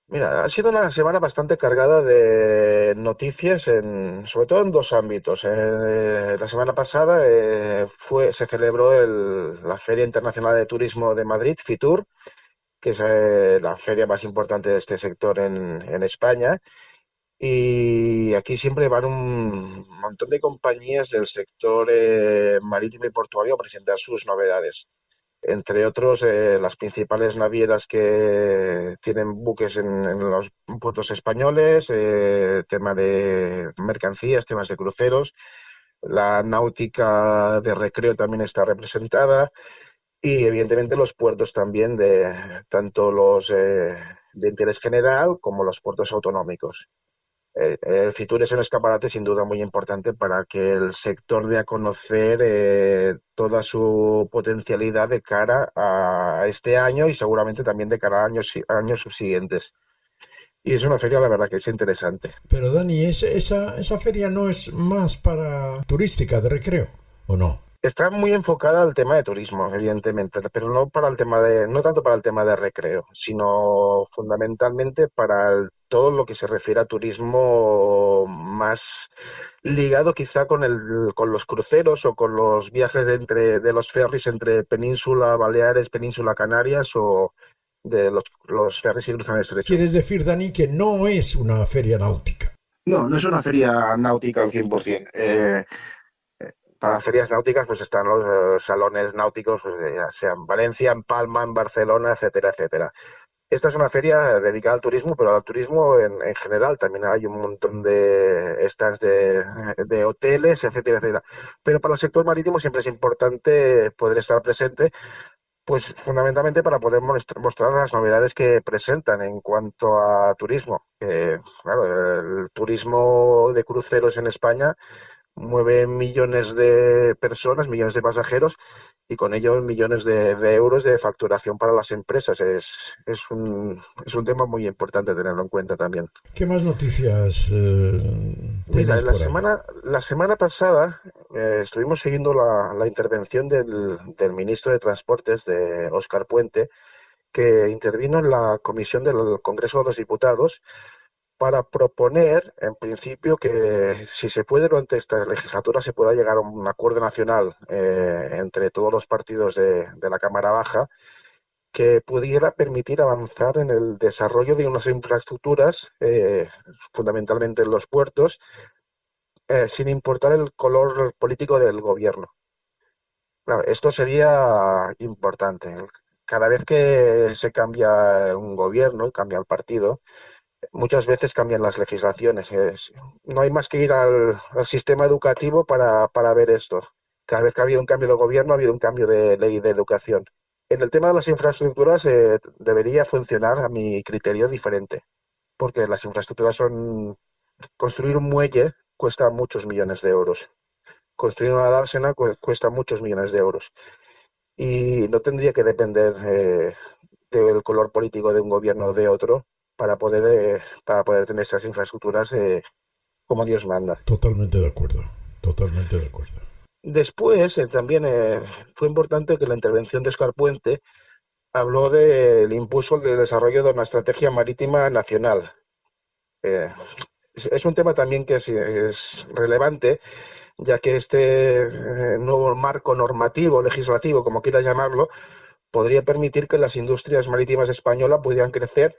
Mira, ha sido una semana bastante cargada de noticias, sobre todo en dos ámbitos. La semana pasada se celebró la Feria Internacional de Turismo de Madrid, FITUR, que es la feria más importante de este sector en España. Y aquí siempre van un montón de compañías del sector marítimo y portuario a presentar sus novedades. Entre otros, las principales navieras que tienen buques en los puertos españoles, tema de mercancías, temas de cruceros, la náutica de recreo también está representada y evidentemente los puertos también, tanto los de interés general como los puertos autonómicos. El FITUR es un escaparate sin duda muy importante para que el sector dé a conocer toda su potencialidad de cara a este año y seguramente también de cara a años subsiguientes. Y es una feria, la verdad, que es interesante. Pero Dani, ¿esa feria no es más para turística, de recreo, o no? Está muy enfocada al tema de turismo, evidentemente, pero no tanto para el tema de recreo, sino fundamentalmente para todo lo que se refiere a turismo más ligado quizá con los cruceros o con los viajes de los ferries entre Península Baleares, Península Canarias o de los ferries que cruzan el estrecho. ¿Quieres decir, Dani, que no es una feria náutica? No es una feria náutica al 100%. Para las ferias náuticas pues están los salones náuticos, pues, ya sea en Valencia, en Palma, en Barcelona, etcétera, etcétera. Esta es una feria dedicada al turismo, pero al turismo en general. También hay un montón de stands de hoteles, etcétera, etcétera. Pero para el sector marítimo siempre es importante poder estar presente, pues fundamentalmente para poder mostrar las novedades que presentan en cuanto a turismo. Claro, el turismo de cruceros en España mueve millones de personas, millones de pasajeros y con ello millones de euros de facturación para las empresas. Es un tema muy importante tenerlo en cuenta también. ¿Qué más noticias? Mira, la semana pasada estuvimos siguiendo la intervención del ministro de Transportes, de Óscar Puente, que intervino en la comisión del Congreso de los Diputados para proponer, en principio, que si se puede durante esta legislatura se pueda llegar a un acuerdo nacional entre todos los partidos de la Cámara Baja que pudiera permitir avanzar en el desarrollo de unas infraestructuras, fundamentalmente en los puertos, sin importar el color político del gobierno. Claro, esto sería importante. Cada vez que se cambia un gobierno, cambia el partido, muchas veces cambian las legislaciones. No hay más que ir al sistema educativo para ver esto. Cada vez que ha habido un cambio de gobierno, ha habido un cambio de ley de educación. En el tema de las infraestructuras debería funcionar, a mi criterio, diferente. Porque las infraestructuras construir un muelle cuesta muchos millones de euros. Construir una dársena cuesta muchos millones de euros. Y no tendría que depender del color político de un gobierno o de otro para poder tener estas infraestructuras como Dios manda. Totalmente de acuerdo, totalmente de acuerdo. Después también fue importante que la intervención de Óscar Puente habló del impulso del desarrollo de una estrategia marítima nacional. Es un tema también que es relevante, ya que este nuevo marco normativo, legislativo, como quieras llamarlo, podría permitir que las industrias marítimas españolas pudieran crecer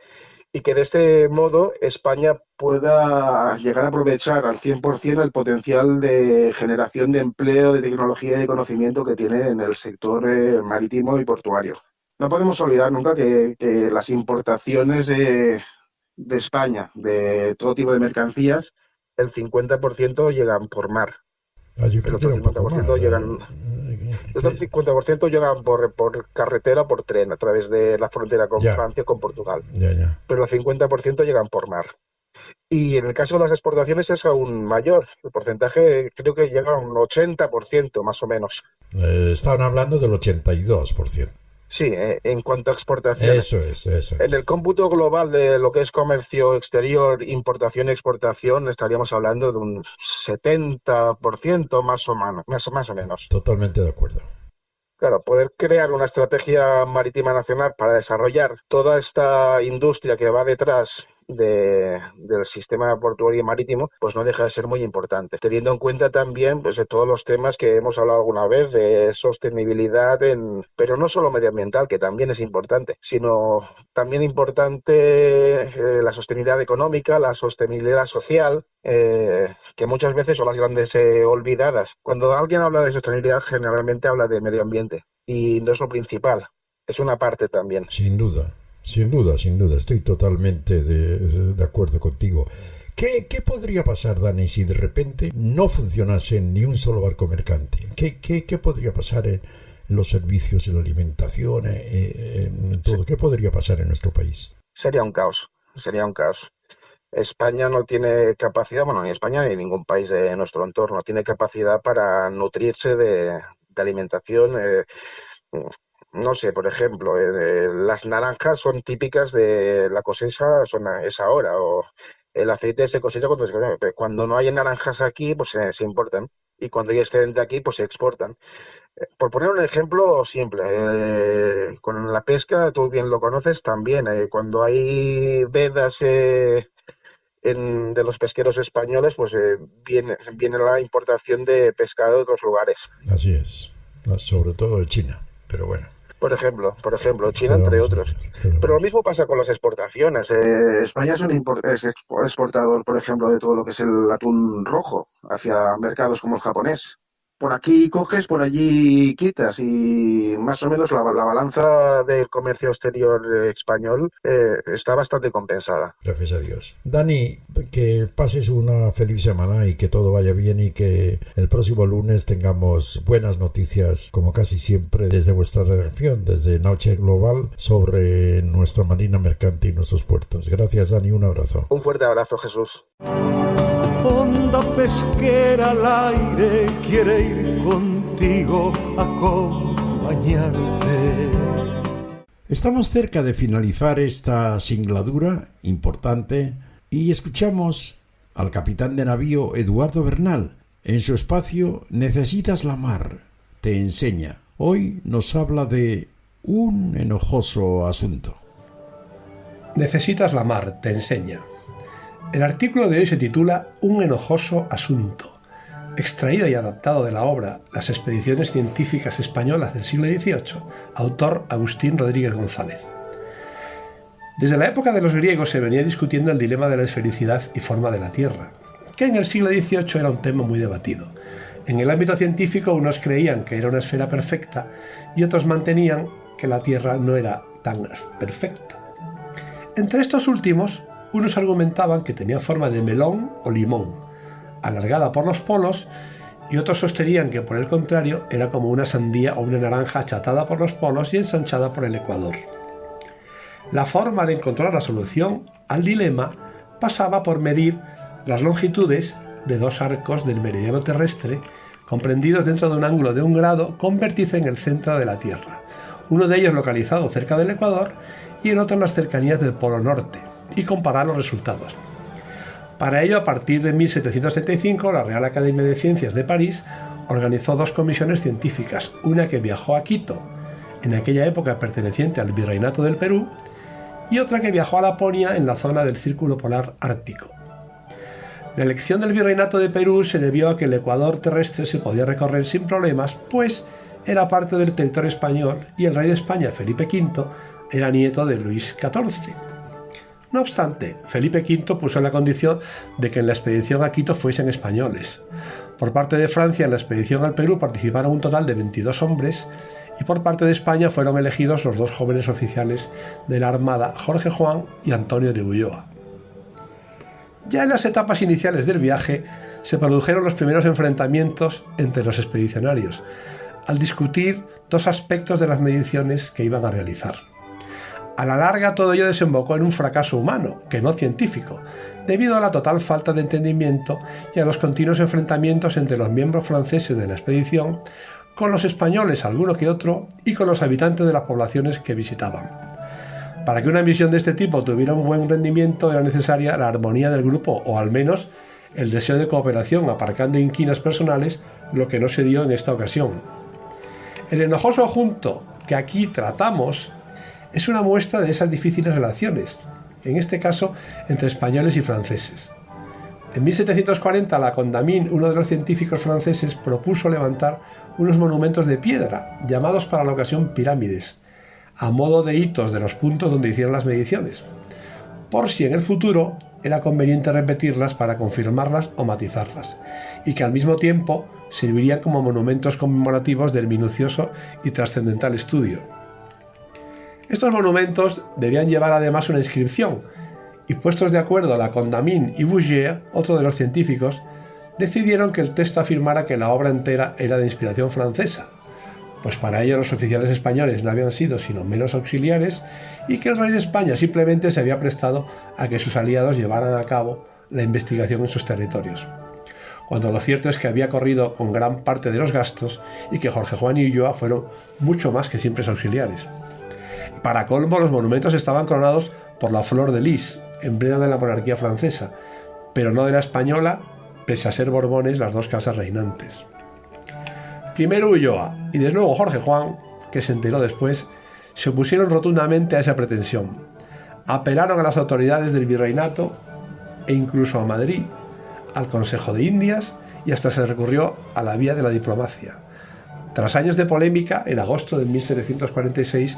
y que de este modo España pueda llegar a aprovechar al 100% el potencial de generación de empleo, de tecnología y de conocimiento que tiene en el sector marítimo y portuario. No podemos olvidar nunca que las importaciones de España, de todo tipo de mercancías, el 50% llegan por mar. El otro 50% llegan... El otro 50% llegan por carretera, por tren, a través de la frontera con Francia, con Portugal. Pero el 50% llegan por mar. Y en el caso de las exportaciones es aún mayor. El porcentaje creo que llega a un 80% más o menos. Estaban hablando del 82%. Sí, en cuanto a exportaciones. Eso es. En el cómputo global de lo que es comercio exterior, importación y exportación, estaríamos hablando de un 70% más o menos. Totalmente de acuerdo. Claro, poder crear una estrategia marítima nacional para desarrollar toda esta industria que va detrás del sistema portuario y marítimo, pues no deja de ser muy importante. Teniendo en cuenta también pues, de todos los temas que hemos hablado alguna vez de sostenibilidad, pero no solo medioambiental, que también es importante, sino también importante la sostenibilidad económica, la sostenibilidad social, que muchas veces son las grandes olvidadas. Cuando alguien habla de sostenibilidad, generalmente habla de medio ambiente y no es lo principal, es una parte también. Sin duda, estoy totalmente de acuerdo contigo. ¿Qué podría pasar, Dani, si de repente no funcionase ni un solo barco mercante? ¿Qué podría pasar en los servicios, en la alimentación, en todo? ¿Qué podría pasar en nuestro país? Sería un caos. España no tiene capacidad, ni España ni ningún país de nuestro entorno tiene capacidad para nutrirse de alimentación. No sé, por ejemplo, las naranjas son típicas de la cosecha, es ahora, o el aceite se cosecha cuando no hay naranjas aquí, pues se importan, y cuando hay excedente aquí, pues se exportan. Por poner un ejemplo simple, con la pesca, tú bien lo conoces también, cuando hay vedas de los pesqueros españoles, pues viene la importación de pescado de otros lugares. Así es, sobre todo de China, pero bueno. Por ejemplo, China, entre otros. Pero lo mismo pasa con las exportaciones. España es exportador, por ejemplo, de todo lo que es el atún rojo hacia mercados como el japonés. Por aquí coges, por allí quitas y más o menos la balanza del comercio exterior español está bastante compensada. Gracias a Dios. Dani, que pases una feliz semana y que todo vaya bien y que el próximo lunes tengamos buenas noticias, como casi siempre, desde vuestra redacción, desde Noche Global, sobre nuestra marina mercante y nuestros puertos. Gracias, Dani, un abrazo. Un fuerte abrazo, Jesús. Onda pesquera al aire quiere ir contigo a acompañarte. Estamos cerca de finalizar esta singladura importante y escuchamos al capitán de navío Eduardo Bernal en su espacio Necesitas la mar, te enseña. Hoy nos habla de un enojoso asunto. Necesitas la mar, te enseña. El artículo de hoy se titula Un enojoso asunto, extraído y adaptado de la obra Las expediciones científicas españolas del siglo XVIII, autor Agustín Rodríguez González. Desde la época de los griegos se venía discutiendo el dilema de la esfericidad y forma de la Tierra, que en el siglo XVIII era un tema muy debatido. En el ámbito científico unos creían que era una esfera perfecta y otros mantenían que la Tierra no era tan perfecta. Entre estos últimos, unos argumentaban que tenía forma de melón o limón, alargada por los polos, y otros sostenían que por el contrario era como una sandía o una naranja achatada por los polos y ensanchada por el ecuador. La forma de encontrar la solución al dilema pasaba por medir las longitudes de dos arcos del meridiano terrestre comprendidos dentro de un ángulo de 1 grado con vértice en el centro de la Tierra, uno de ellos localizado cerca del ecuador y el otro en las cercanías del polo norte, y comparar los resultados. Para ello, a partir de 1775, la Real Academia de Ciencias de París organizó 2 comisiones científicas, una que viajó a Quito, en aquella época perteneciente al Virreinato del Perú, y otra que viajó a Laponia en la zona del Círculo Polar Ártico. La elección del Virreinato de Perú se debió a que el ecuador terrestre se podía recorrer sin problemas, pues era parte del territorio español y el rey de España, Felipe V, era nieto de Luis XIV. No obstante, Felipe V puso la condición de que en la expedición a Quito fuesen españoles. Por parte de Francia, en la expedición al Perú participaron un total de 22 hombres y por parte de España fueron elegidos los 2 jóvenes oficiales de la Armada, Jorge Juan y Antonio de Ulloa. Ya en las etapas iniciales del viaje, se produjeron los primeros enfrentamientos entre los expedicionarios, al discutir dos aspectos de las mediciones que iban a realizar. A la larga todo ello desembocó en un fracaso humano, que no científico, debido a la total falta de entendimiento y a los continuos enfrentamientos entre los miembros franceses de la expedición, con los españoles alguno que otro y con los habitantes de las poblaciones que visitaban. Para que una misión de este tipo tuviera un buen rendimiento era necesaria la armonía del grupo o al menos el deseo de cooperación, aparcando inquinas personales, lo que no se dio en esta ocasión. El enojoso asunto que aquí tratamos es una muestra de esas difíciles relaciones, en este caso entre españoles y franceses. En 1740 la Condamine, uno de los científicos franceses, propuso levantar unos monumentos de piedra, llamados para la ocasión pirámides, a modo de hitos de los puntos donde hicieron las mediciones, por si en el futuro era conveniente repetirlas para confirmarlas o matizarlas, y que al mismo tiempo servirían como monumentos conmemorativos del minucioso y trascendental estudio. Estos monumentos debían llevar además una inscripción, y puestos de acuerdo la Condamine y Bouguer, otro de los científicos, decidieron que el texto afirmara que la obra entera era de inspiración francesa, pues para ello los oficiales españoles no habían sido sino meros auxiliares y que el rey de España simplemente se había prestado a que sus aliados llevaran a cabo la investigación en sus territorios, cuando lo cierto es que había corrido con gran parte de los gastos y que Jorge Juan y Ulloa fueron mucho más que simples auxiliares. Para colmo, los monumentos estaban coronados por la flor de lis, emblema de la monarquía francesa, pero no de la española, pese a ser Borbones las dos casas reinantes. Primero Ulloa y desde luego Jorge Juan, que se enteró después, se opusieron rotundamente a esa pretensión. Apelaron a las autoridades del virreinato e incluso a Madrid, al Consejo de Indias y hasta se recurrió a la vía de la diplomacia. Tras años de polémica, en agosto de 1746,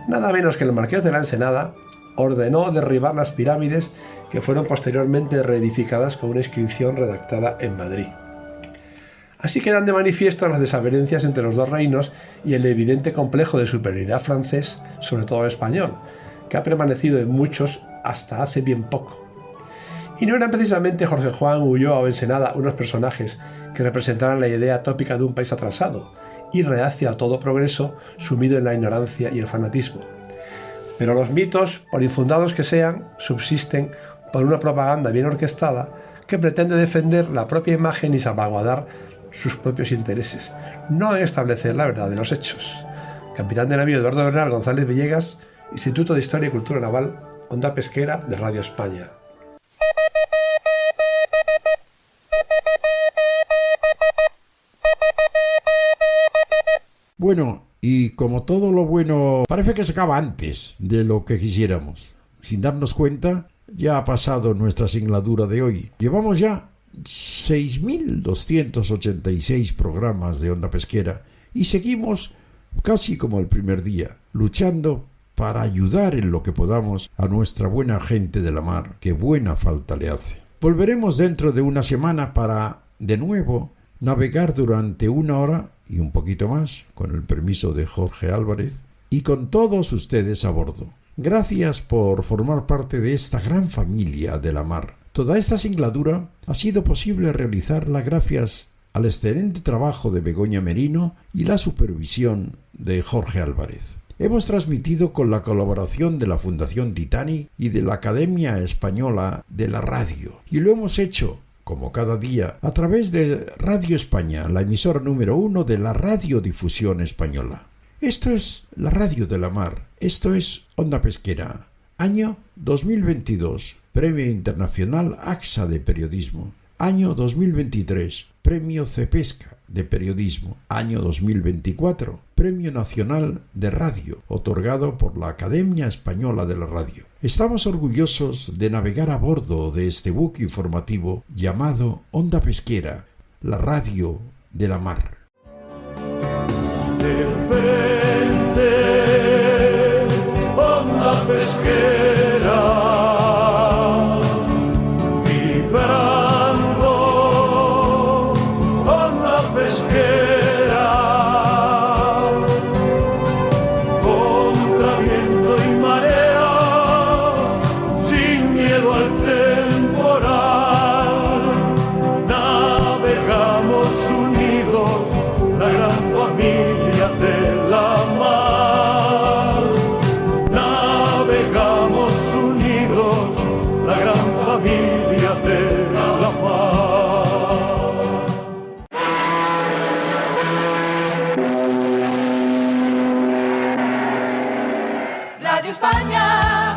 nada menos que el marqués de la Ensenada ordenó derribar las pirámides que fueron posteriormente reedificadas con una inscripción redactada en Madrid. Así quedan de manifiesto las desavenencias entre los dos reinos y el evidente complejo de superioridad francés sobre todo el español, que ha permanecido en muchos hasta hace bien poco. Y no eran precisamente Jorge Juan, Ulloa o Ensenada unos personajes que representaran la idea tópica de un país atrasado y reacio a todo progreso, sumido en la ignorancia y el fanatismo. Pero los mitos, por infundados que sean, subsisten por una propaganda bien orquestada que pretende defender la propia imagen y salvaguardar sus propios intereses, no en establecer la verdad de los hechos. Capitán de navío Eduardo Bernal González Villegas, Instituto de Historia y Cultura Naval, Onda Pesquera de Radio España. Bueno, y como todo lo bueno parece que se acaba antes de lo que quisiéramos. Sin darnos cuenta, ya ha pasado nuestra singladura de hoy. Llevamos ya 6.286 programas de Onda Pesquera y seguimos casi como el primer día, luchando para ayudar en lo que podamos a nuestra buena gente de la mar, que buena falta le hace. Volveremos dentro de una semana para, de nuevo, navegar durante 1 hora y un poquito más, con el permiso de Jorge Álvarez, y con todos ustedes a bordo. Gracias por formar parte de esta gran familia de la mar. Toda esta singladura ha sido posible realizarla gracias al excelente trabajo de Begoña Merino y la supervisión de Jorge Álvarez. Hemos transmitido con la colaboración de la Fundación Titanic y de la Academia Española de la Radio, y lo hemos hecho, como cada día, a través de Radio España, la emisora número 1 de la radiodifusión española. Esto es la Radio de la Mar, esto es Onda Pesquera, año 2022, Premio Internacional AXA de Periodismo, año 2023, Premio Cepesca de Periodismo, año 2024, Premio Nacional de Radio, otorgado por la Academia Española de la Radio. Estamos orgullosos de navegar a bordo de este buque informativo llamado Onda Pesquera, la radio de la mar. De frente, Onda Pesquera, vibrando, Onda Pesquera, contra viento y marea, sin miedo al temporal, nada. Radio España.